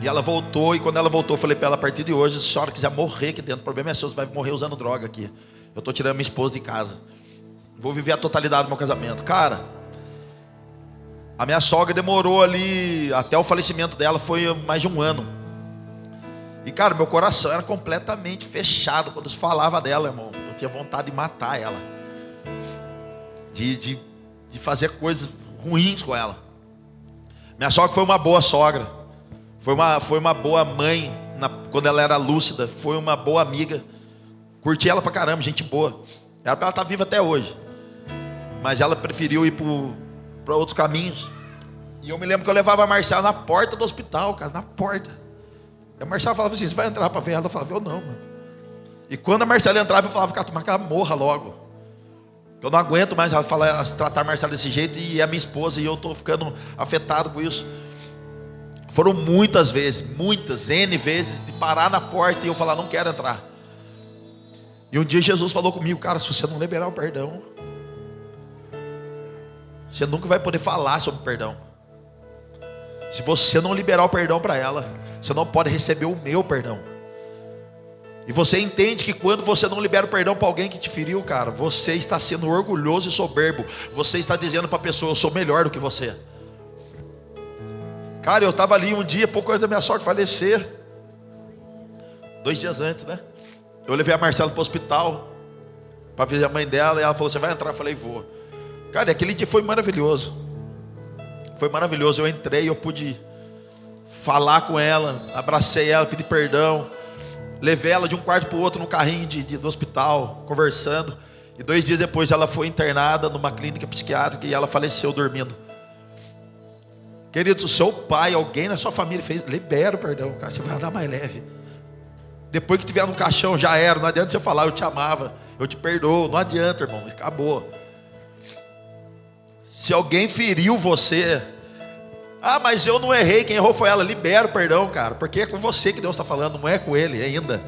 E ela voltou, e quando ela voltou, eu falei pra ela, a partir de hoje, se a senhora quiser morrer aqui dentro, o problema é seu, você vai morrer usando droga aqui. Eu tô tirando minha esposa de casa. Vou viver a totalidade do meu casamento. Cara, a minha sogra demorou ali, até o falecimento dela, foi mais de 1 ano. E cara, meu coração era completamente fechado quando se falava dela, irmão. Eu tinha vontade de matar ela. De fazer coisas ruins com ela. Minha sogra foi uma boa sogra. Foi uma boa mãe quando ela era lúcida. Foi uma boa amiga. Curti ela pra caramba, gente boa. Era pra ela estar viva até hoje. Mas ela preferiu ir para outros caminhos. E eu me lembro que eu levava a Marcela na porta do hospital, cara, na porta. E a Marcela falava assim, você vai entrar para ver ela? Eu falava, eu não, mano. E quando a Marcela entrava, eu falava, cara, tomara que ela morra logo. Eu não aguento mais ela falar, tratar a Marcela desse jeito, e é minha esposa, e eu tô ficando afetado com isso. Foram muitas vezes, N vezes, de parar na porta e eu falar, não quero entrar. E um dia Jesus falou comigo, cara, se você não liberar o perdão, você nunca vai poder falar sobre perdão. Se você não liberar o perdão para ela, você não pode receber o meu perdão. E você entende que quando você não libera o perdão para alguém que te feriu, cara, você está sendo orgulhoso e soberbo. Você está dizendo para a pessoa, eu sou melhor do que você. Cara, eu estava ali um dia, pouco antes da minha sogra falecer. 2 dias antes, né? Eu levei a Marcela para o hospital para ver a mãe dela, e ela falou, você vai entrar? Eu falei, vou. Cara, aquele dia foi maravilhoso. Foi maravilhoso, eu entrei, eu pude falar com ela, abracei ela, pedi perdão. Levei ela de um quarto para o outro no carrinho do hospital, conversando. E 2 dias depois ela foi internada numa clínica psiquiátrica e ela faleceu dormindo. Queridos, o seu pai, alguém na sua família fez, libera o perdão, cara, você vai andar mais leve. Depois que tiver no caixão, já era, não adianta você falar, eu te amava, eu te perdoo, não adianta, irmão, acabou. Se alguém feriu você, mas eu não errei, quem errou foi ela, libera o perdão, cara, porque é com você que Deus está falando, não é com ele ainda.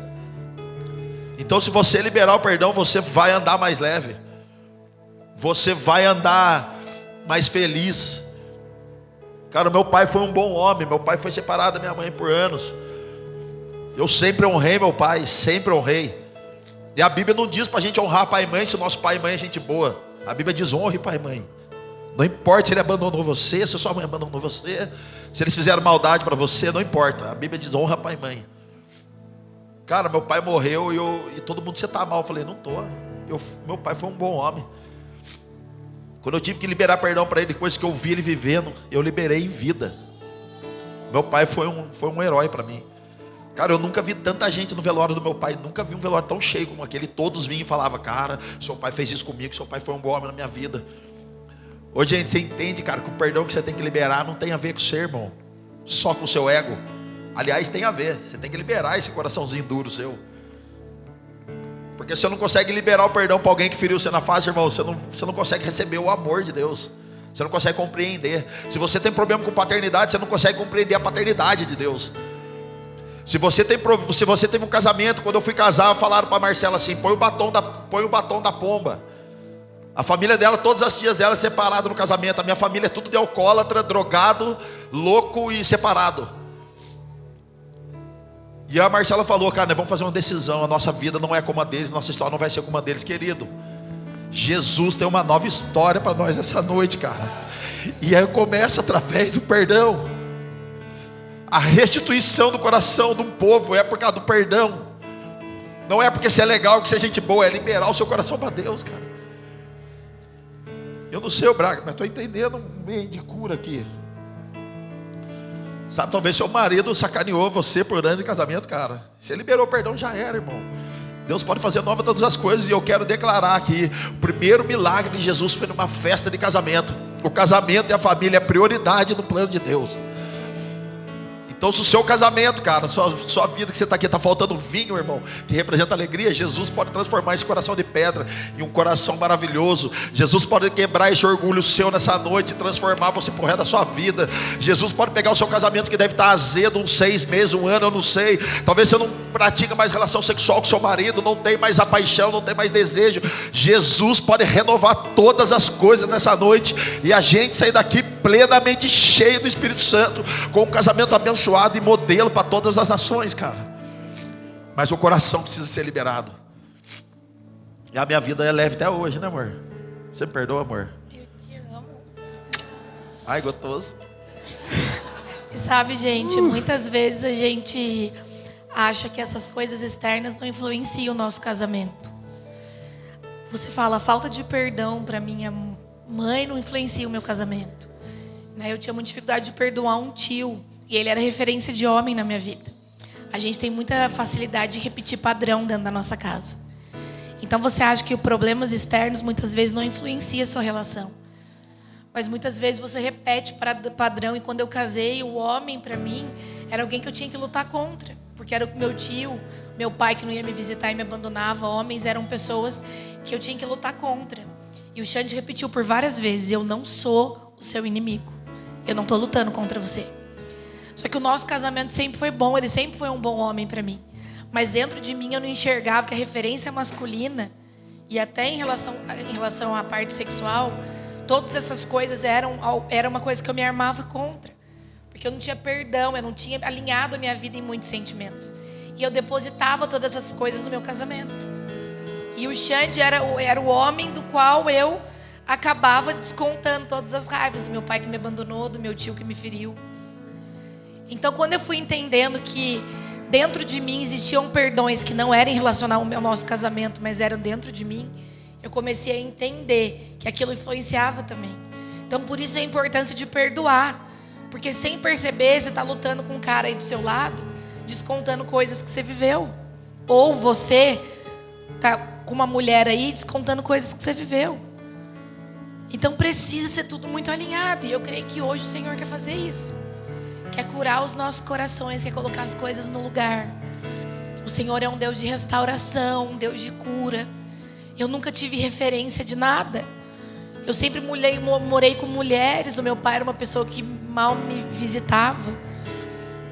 Então se você liberar o perdão, você vai andar mais leve, você vai andar mais feliz. Cara, meu pai foi um bom homem, meu pai foi separado da minha mãe por anos. Eu sempre honrei meu pai, sempre honrei. E a Bíblia não diz para a gente honrar pai e mãe se o nosso pai e mãe é gente boa. A Bíblia diz honre pai e mãe. Não importa se ele abandonou você, se sua mãe abandonou você, se eles fizeram maldade para você, não importa. A Bíblia diz honra pai e mãe. Cara, meu pai morreu e todo mundo, você tá mal. Eu falei, não tô. Meu pai foi um bom homem. Quando eu tive que liberar perdão para ele, depois que eu vi ele vivendo, eu liberei em vida. Meu pai foi um herói para mim. Cara, eu nunca vi tanta gente no velório do meu pai, nunca vi um velório tão cheio como aquele. Todos vinham e falavam, cara, seu pai fez isso comigo, seu pai foi um bom homem na minha vida. Hoje, gente, você entende, cara, que o perdão que você tem que liberar não tem a ver com o seu irmão, só com o seu ego. Aliás, tem a ver, você tem que liberar esse coraçãozinho duro seu. Porque você não consegue liberar o perdão para alguém que feriu você na face, irmão, você não consegue receber o amor de Deus. Você não consegue compreender. Se você tem problema com paternidade, você não consegue compreender a paternidade de Deus. Se você teve um casamento, quando eu fui casar, falaram para Marcela assim, põe o batom da pomba. A família dela, todas as tias dela separadas no casamento. A minha família é tudo de alcoólatra, drogado, louco e separado. E a Marcela falou, cara, nós vamos fazer uma decisão. A nossa vida não é como a deles, nossa história não vai ser como a deles, querido. Jesus tem uma nova história para nós essa noite, cara. E aí começa através do perdão. A restituição do coração de um povo é por causa do perdão. Não é porque você é legal, que você é gente boa, é liberar o seu coração para Deus, cara. Eu não sei, o Braga, mas estou entendendo um meio de cura aqui. Sabe, talvez seu marido sacaneou você por anos de casamento, cara. Você liberou o perdão, já era, irmão. Deus pode fazer nova todas as coisas. E eu quero declarar que o primeiro milagre de Jesus foi numa festa de casamento. O casamento e a família é prioridade no plano de Deus. Então, se o seu casamento, cara, sua vida que você está aqui, está faltando vinho, irmão, que representa alegria, Jesus pode transformar esse coração de pedra em um coração maravilhoso. Jesus pode quebrar esse orgulho seu nessa noite e transformar você pro resto da sua vida. Jesus pode pegar o seu casamento que deve estar azedo uns 6 meses, 1 ano, eu não sei. Talvez você não pratica mais relação sexual com seu marido, não tem mais a paixão, não tem mais desejo. Jesus pode renovar todas as coisas nessa noite e a gente sair daqui plenamente cheio do Espírito Santo, com um casamento abençoado e modelo para todas as nações, cara. Mas o coração precisa ser liberado. E a minha vida é leve até hoje, né, amor? Você me perdoa, amor? Eu te amo. Ai, gostoso. E sabe, gente, muitas vezes a gente acha que essas coisas externas não influenciam o nosso casamento. Você fala, a falta de perdão para minha mãe não influencia o meu casamento. Eu tinha muita dificuldade de perdoar um tio, e ele era referência de homem na minha vida. A gente tem muita facilidade de repetir padrão dentro da nossa casa. Então você acha que os problemas externos muitas vezes não influenciam a sua relação. Mas muitas vezes você repete padrão, e quando eu casei, o homem para mim era alguém que eu tinha que lutar contra. Porque era o meu tio, meu pai que não ia me visitar e me abandonava. Homens eram pessoas que eu tinha que lutar contra. E o Xande repetiu por várias vezes, eu não sou o seu inimigo. Eu não estou lutando contra você. Só que o nosso casamento sempre foi bom, ele sempre foi um bom homem para mim. Mas dentro de mim eu não enxergava que a referência masculina, e até em relação à parte sexual, todas essas coisas era uma coisa que eu me armava contra. Porque eu não tinha perdão, eu não tinha alinhado a minha vida em muitos sentimentos. E eu depositava todas essas coisas no meu casamento. E o Xande era o homem do qual eu acabava descontando todas as raivas. Do meu pai que me abandonou, do meu tio que me feriu. Então, quando eu fui entendendo que dentro de mim existiam perdões que não eram em relação ao nosso casamento, mas eram dentro de mim, eu comecei a entender que aquilo influenciava também. Então, por isso a importância de perdoar. Porque sem perceber, você está lutando com um cara aí do seu lado, descontando coisas que você viveu. Ou você está com uma mulher aí, descontando coisas que você viveu. Então precisa ser tudo muito alinhado. E eu creio que hoje o Senhor quer fazer isso. Quer curar os nossos corações, quer colocar as coisas no lugar. O Senhor é um Deus de restauração, um Deus de cura. Eu nunca tive referência de nada. Eu sempre morei com mulheres. O meu pai era uma pessoa que mal me visitava.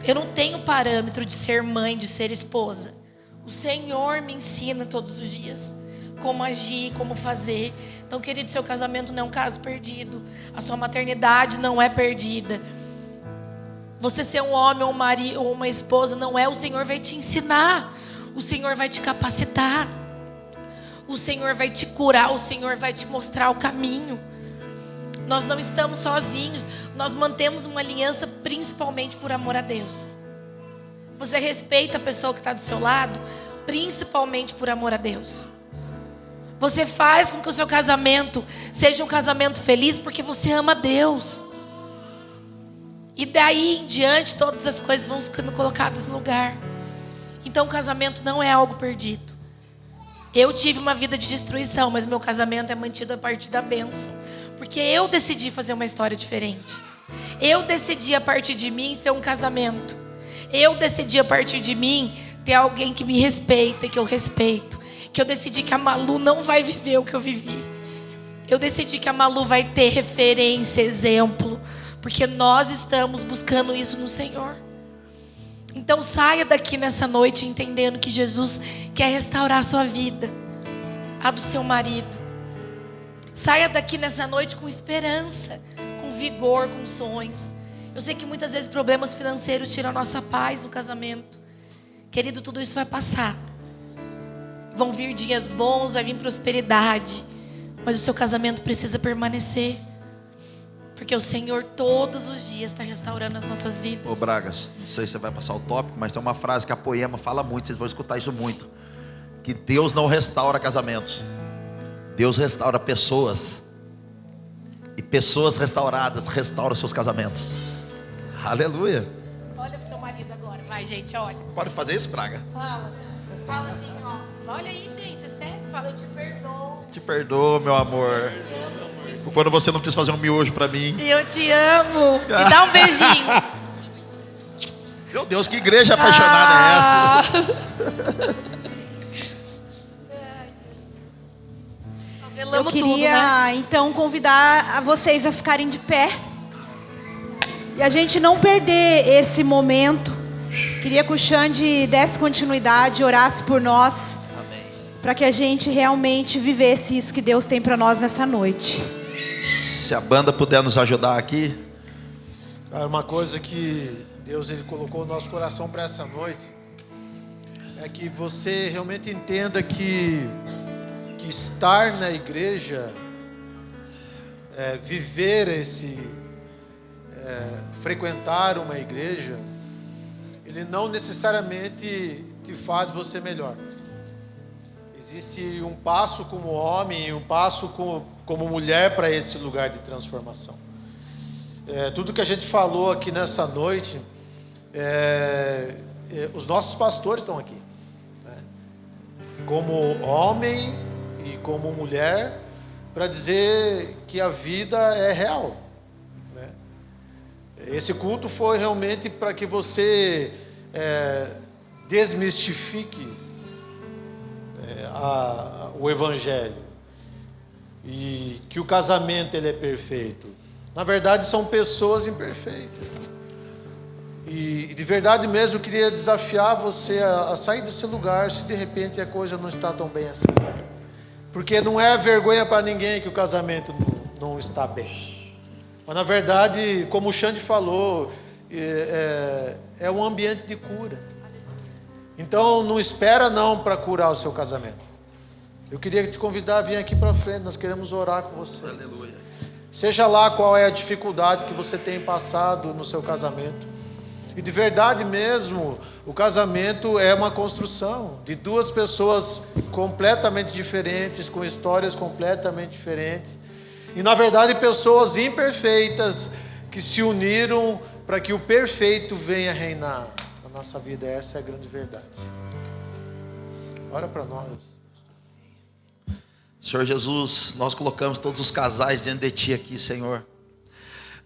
Eu não tenho parâmetro de ser mãe, de ser esposa. O Senhor me ensina todos os dias como agir, como fazer. Então, querido, seu casamento não é um caso perdido. A sua maternidade não é perdida. Você ser um homem ou um marido ou uma esposa não é. O Senhor vai te ensinar. O Senhor vai te capacitar. O Senhor vai te curar. O Senhor vai te mostrar o caminho. Nós não estamos sozinhos. Nós mantemos uma aliança principalmente por amor a Deus. Você respeita a pessoa que está do seu lado principalmente por amor a Deus. Você faz com que o seu casamento seja um casamento feliz porque você ama a Deus. E daí em diante todas as coisas vão sendo colocadas no lugar. Então o casamento não é algo perdido. Eu tive uma vida de destruição, mas meu casamento é mantido a partir da bênção. Porque eu decidi fazer uma história diferente. Eu decidi a partir de mim ter um casamento. Eu decidi a partir de mim ter alguém que me respeita e que eu respeito. Que eu decidi que a Malu não vai viver o que eu vivi. Eu decidi que a Malu vai ter referência, exemplo. Porque nós estamos buscando isso no Senhor. Então saia daqui nessa noite entendendo que Jesus quer restaurar a sua vida, a do seu marido. Saia daqui nessa noite com esperança, com vigor, com sonhos. Eu sei que muitas vezes problemas financeiros tiram a nossa paz no casamento. Querido, tudo isso vai passar. Vão vir dias bons, vai vir prosperidade. Mas o seu casamento precisa permanecer. Porque o Senhor todos os dias está restaurando as nossas vidas. Ô Bragas, não sei se você vai passar o tópico, mas tem uma frase que a Poema fala muito, vocês vão escutar isso muito. Que Deus não restaura casamentos. Deus restaura pessoas. E pessoas restauradas restauram seus casamentos. Aleluia. Olha pro seu marido agora, vai gente, olha. Pode fazer isso, Braga? Fala assim, ó. Olha aí, gente, é sério. Fala, eu te perdoo. Te perdoo, meu amor. Quando você não precisa fazer um miojo pra mim. Eu te amo. Me dá um beijinho. Meu Deus, que igreja apaixonada é essa? Eu queria então convidar a vocês a ficarem de pé e a gente não perder esse momento. Queria que o Xande desse continuidade, orasse por nós, para que a gente realmente vivesse isso que Deus tem para nós nessa noite. Se a banda puder nos ajudar aqui. Cara, uma coisa que Deus ele colocou no nosso coração para essa noite é que você realmente entenda que estar na igreja, viver frequentar uma igreja, ele não necessariamente te faz você melhor. Existe um passo como homem e um passo como mulher para esse lugar de transformação. Tudo que a gente falou aqui nessa noite, os nossos pastores estão aqui, né? Como homem e como mulher, para dizer que a vida é real, né? Esse culto foi realmente para que você desmistifique o Evangelho e que o casamento ele é perfeito. Na verdade são pessoas imperfeitas. E de verdade mesmo eu queria desafiar você a sair desse lugar se de repente a coisa não está tão bem assim. Porque não é vergonha para ninguém que o casamento não está bem. Mas na verdade, como o Xande falou, é um ambiente de cura. Então não espera não para curar o seu casamento. Eu queria te convidar a vir aqui para frente, nós queremos orar com vocês. Aleluia. Seja lá qual é a dificuldade que você tem passado no seu casamento. E de verdade mesmo, o casamento é uma construção de duas pessoas completamente diferentes, com histórias completamente diferentes. E na verdade pessoas imperfeitas que se uniram para que o perfeito venha reinar na nossa vida. Essa é a grande verdade. Ora para nós. Senhor Jesus, nós colocamos todos os casais diante de Ti aqui, Senhor.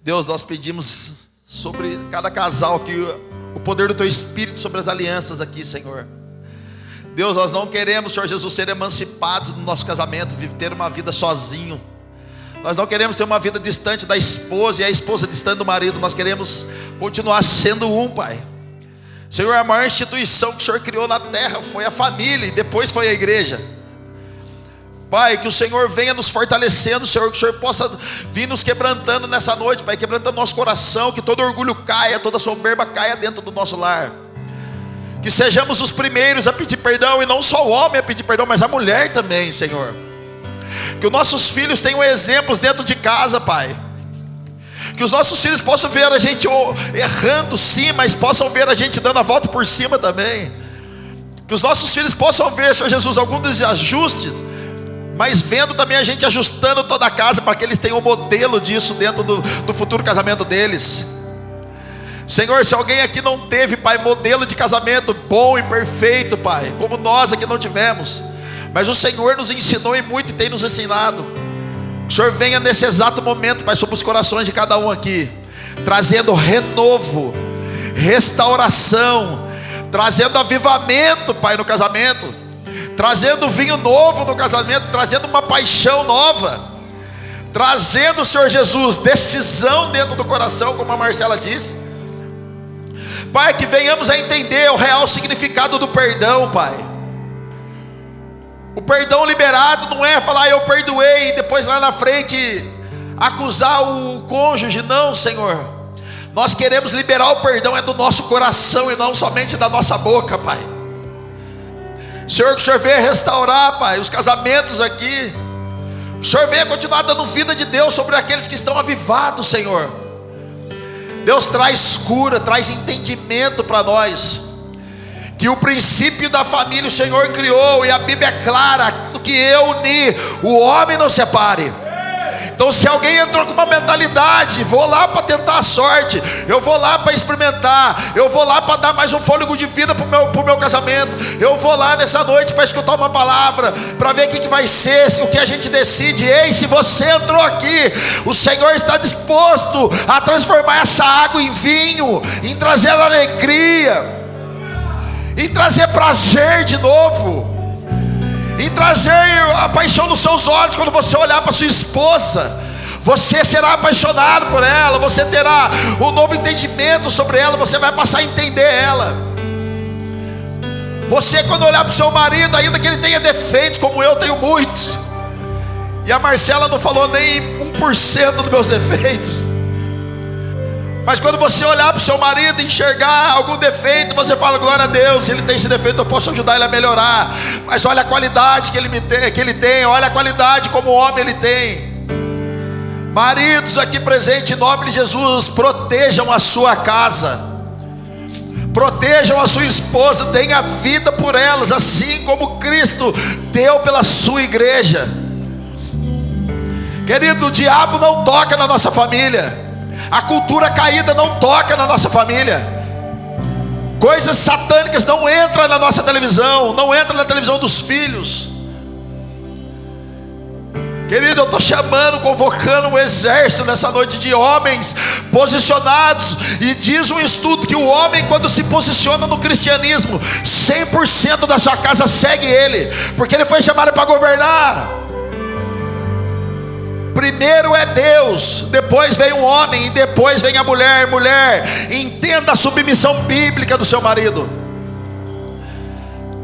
Deus, nós pedimos sobre cada casal aqui o poder do Teu Espírito sobre as alianças aqui, Senhor. Deus, nós não queremos, Senhor Jesus, ser emancipados no nosso casamento, ter uma vida sozinho. Nós não queremos ter uma vida distante da esposa e a esposa distante do marido. Nós queremos continuar sendo um, Pai. Senhor, a maior instituição que o Senhor criou na terra foi a família e depois foi a igreja. Pai, que o Senhor venha nos fortalecendo, Senhor, que o Senhor possa vir nos quebrantando nessa noite, Pai, quebrantando nosso coração, que todo orgulho caia, toda soberba caia dentro do nosso lar. Que sejamos os primeiros a pedir perdão, e não só o homem a pedir perdão, mas a mulher também, Senhor. Que os nossos filhos tenham exemplos dentro de casa, Pai. Que os nossos filhos possam ver a gente errando sim, mas possam ver a gente dando a volta por cima também. Que os nossos filhos possam ver, Senhor Jesus, alguns desajustes, mas vendo também a gente ajustando toda a casa para que eles tenham um modelo disso dentro do futuro casamento deles. Senhor, se alguém aqui não teve, Pai, modelo de casamento bom e perfeito, Pai, como nós aqui não tivemos, mas o Senhor nos ensinou e muito tem nos ensinado. Que o Senhor venha nesse exato momento, Pai, sobre os corações de cada um aqui, trazendo renovo, restauração, trazendo avivamento, Pai, no casamento, trazendo vinho novo no casamento, trazendo uma paixão nova, trazendo, Senhor Jesus, decisão dentro do coração, como a Marcela disse. Pai, que venhamos a entender o real significado do perdão, Pai. O perdão liberado não é falar eu perdoei e depois lá na frente acusar o cônjuge, não, Senhor. Nós queremos liberar o perdão, é do nosso coração e não somente da nossa boca, Pai. Senhor, que o Senhor venha restaurar, Pai, os casamentos aqui. Que o Senhor venha continuar dando vida de Deus sobre aqueles que estão avivados, Senhor. Deus, traz cura, traz entendimento para nós. Que o princípio da família o Senhor criou, e a Bíblia é clara, do que eu uni, o homem não separe. Então, se alguém entrou com uma mentalidade, vou lá para tentar a sorte, eu vou lá para experimentar, eu vou lá para dar mais um fôlego de vida para o meu casamento, eu vou lá nessa noite para escutar uma palavra, para ver o que vai ser, o que a gente decide. Ei, se você entrou aqui, o Senhor está disposto a transformar essa água em vinho, em trazer alegria, em trazer prazer de novo, em trazer a paixão nos seus olhos. Quando você olhar para sua esposa, você será apaixonado por ela, você terá um novo entendimento sobre ela, você vai passar a entender ela. Você, quando olhar para o seu marido, ainda que ele tenha defeitos, como eu tenho muitos, e a Marcela não falou nem 1% dos meus defeitos, mas quando você olhar para o seu marido e enxergar algum defeito, você fala: glória a Deus, se ele tem esse defeito, eu posso ajudar ele a melhorar. Mas olha a qualidade que ele tem, olha a qualidade como homem ele tem. Maridos aqui presentes, em nome de Jesus, protejam a sua casa, protejam a sua esposa, deem a vida por elas, assim como Cristo deu pela sua igreja. Querido, o diabo não toca na nossa família, a cultura caída não toca na nossa família, coisas satânicas não entram na nossa televisão, não entram na televisão dos filhos. Querido, eu estou chamando, convocando um exército nessa noite de homens posicionados. E diz um estudo que o homem, quando se posiciona no cristianismo, 100% da sua casa segue ele, porque ele foi chamado para governar. Primeiro é Deus, depois vem o homem e depois vem a mulher. Mulher, entenda a submissão bíblica do seu marido.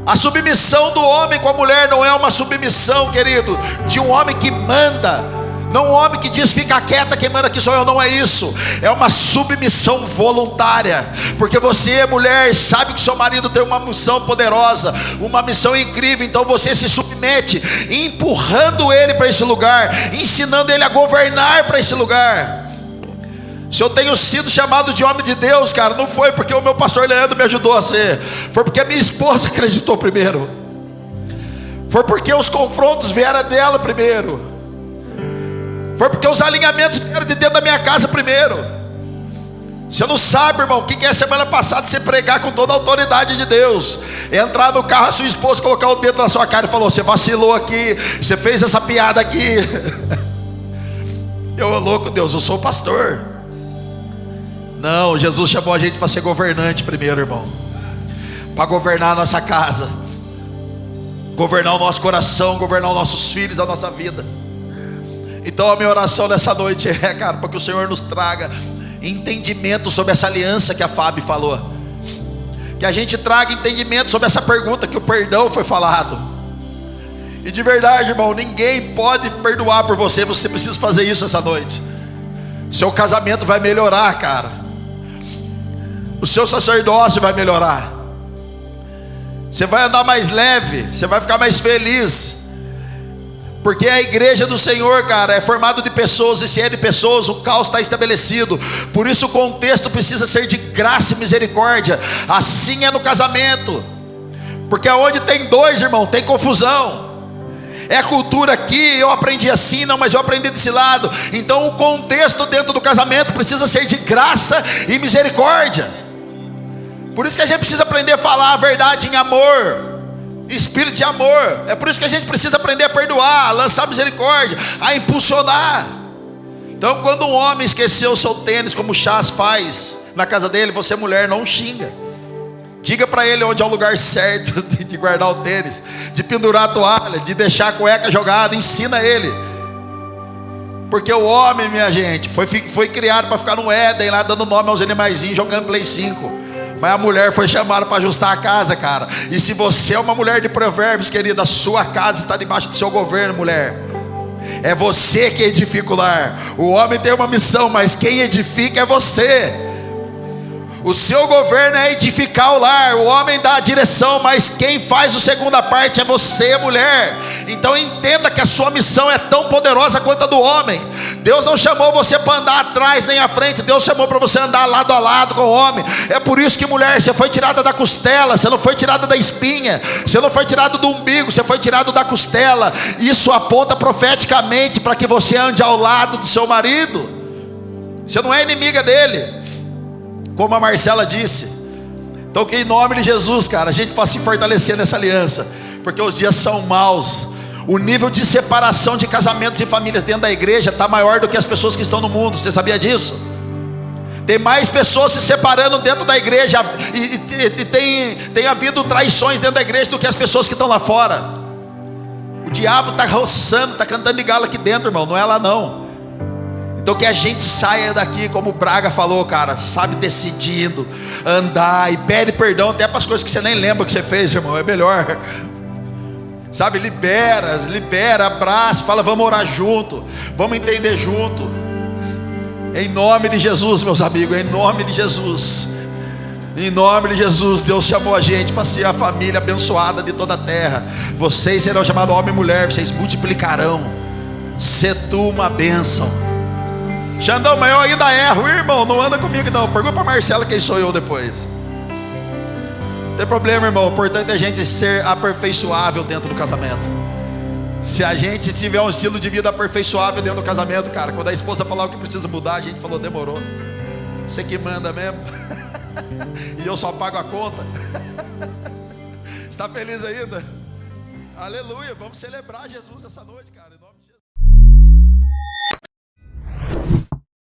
A submissão do homem com a mulher não é uma submissão, querido, de um homem que manda, não um homem que diz: fica quieta, quem manda aqui sou eu. Não é isso, é uma submissão voluntária, porque você, mulher, sabe que seu marido tem uma missão poderosa, uma missão incrível, então você se submete, empurrando ele para esse lugar, ensinando ele a governar para esse lugar. Se eu tenho sido chamado de homem de Deus, cara, não foi porque o meu pastor Leandro me ajudou a ser, foi porque a minha esposa acreditou primeiro, foi porque os confrontos vieram dela primeiro, foi porque os alinhamentos vieram de dentro da minha casa primeiro. Você não sabe, irmão, o que é semana passada você pregar com toda a autoridade de Deus, entrar no carro, a sua esposa colocar o dedo na sua cara e falou: você vacilou aqui, você fez essa piada aqui. Eu, louco, Deus, eu sou pastor. Não, Jesus chamou a gente para ser governante primeiro, irmão, para governar a nossa casa, governar o nosso coração, governar os nossos filhos, a nossa vida. Então a minha oração nessa noite é, cara, para que o Senhor nos traga entendimento sobre essa aliança que a Fábio falou, que a gente traga entendimento sobre essa pergunta que o perdão foi falado. E de verdade, irmão, ninguém pode perdoar por você, você precisa fazer isso essa noite. Seu casamento vai melhorar, cara, o seu sacerdócio vai melhorar, você vai andar mais leve, você vai ficar mais feliz, porque a igreja do Senhor, cara, é formado de pessoas, e se é de pessoas, o caos está estabelecido. Por isso o contexto precisa ser de graça e misericórdia. Assim é no casamento, porque onde tem dois, irmão, tem confusão. É cultura aqui, eu aprendi assim, não, mas eu aprendi desse lado. Então o contexto dentro do casamento precisa ser de graça e misericórdia. Por isso que a gente precisa aprender a falar a verdade em amor, espírito de amor. É por isso que a gente precisa aprender a perdoar, a lançar misericórdia, a impulsionar. Então, quando um homem esqueceu o seu tênis, como o Chas faz na casa dele, você, mulher, não xinga. Diga para ele onde é o lugar certo de guardar o tênis, de pendurar a toalha, de deixar a cueca jogada. Ensina ele, porque o homem, minha gente, foi criado para ficar no Éden lá, dando nome aos animaizinhos, jogando Play 5. Mas a mulher foi chamada para ajustar a casa, cara. E se você é uma mulher de provérbios, querida, a sua casa está debaixo do seu governo, mulher. É você que edifica o lar. O homem tem uma missão, mas quem edifica é você. O seu governo é edificar o lar, o homem dá a direção, mas quem faz a segunda parte é você, mulher. Então entenda que a sua missão é tão poderosa quanto a do homem. Deus não chamou você para andar atrás nem à frente. Deus chamou para você andar lado a lado com o homem. É por isso que, mulher, você foi tirada da costela. Você não foi tirada da espinha. Você não foi tirado do umbigo. Você foi tirado da costela. Isso aponta profeticamente para que você ande ao lado do seu marido. Você não é inimiga dele, como a Marcela disse. Então que em nome de Jesus, cara, a gente possa se fortalecer nessa aliança, porque os dias são maus. O nível de separação de casamentos e famílias dentro da igreja está maior do que as pessoas que estão no mundo. Você sabia disso? Tem mais pessoas se separando dentro da igreja, e tem havido traições dentro da igreja do que as pessoas que estão lá fora. O diabo está roçando, está cantando de galo aqui dentro, irmão, não é lá não. Então que a gente saia daqui, como o Braga falou, cara, sabe, decidindo, andar e pede perdão até para as coisas que você nem lembra que você fez, irmão, é melhor. Sabe, libera, abraça, fala, vamos orar junto, vamos entender junto. Em nome de Jesus, meus amigos, em nome de Jesus. Em nome de Jesus, Deus chamou a gente para ser a família abençoada de toda a terra. Vocês serão chamados homem e mulher, vocês multiplicarão. Sê tu uma bênção. Xandão, mas eu ainda erro, irmão, não anda comigo não. Pergunta para Marcela quem sou eu depois. Não tem problema, irmão, o importante é a gente ser aperfeiçoável dentro do casamento. Se a gente tiver um estilo de vida aperfeiçoável dentro do casamento, cara, quando a esposa falar o que precisa mudar, a gente falou, demorou. Você que manda mesmo. E eu só pago a conta. Está feliz ainda? Aleluia, vamos celebrar Jesus essa noite, cara, em nome de Jesus.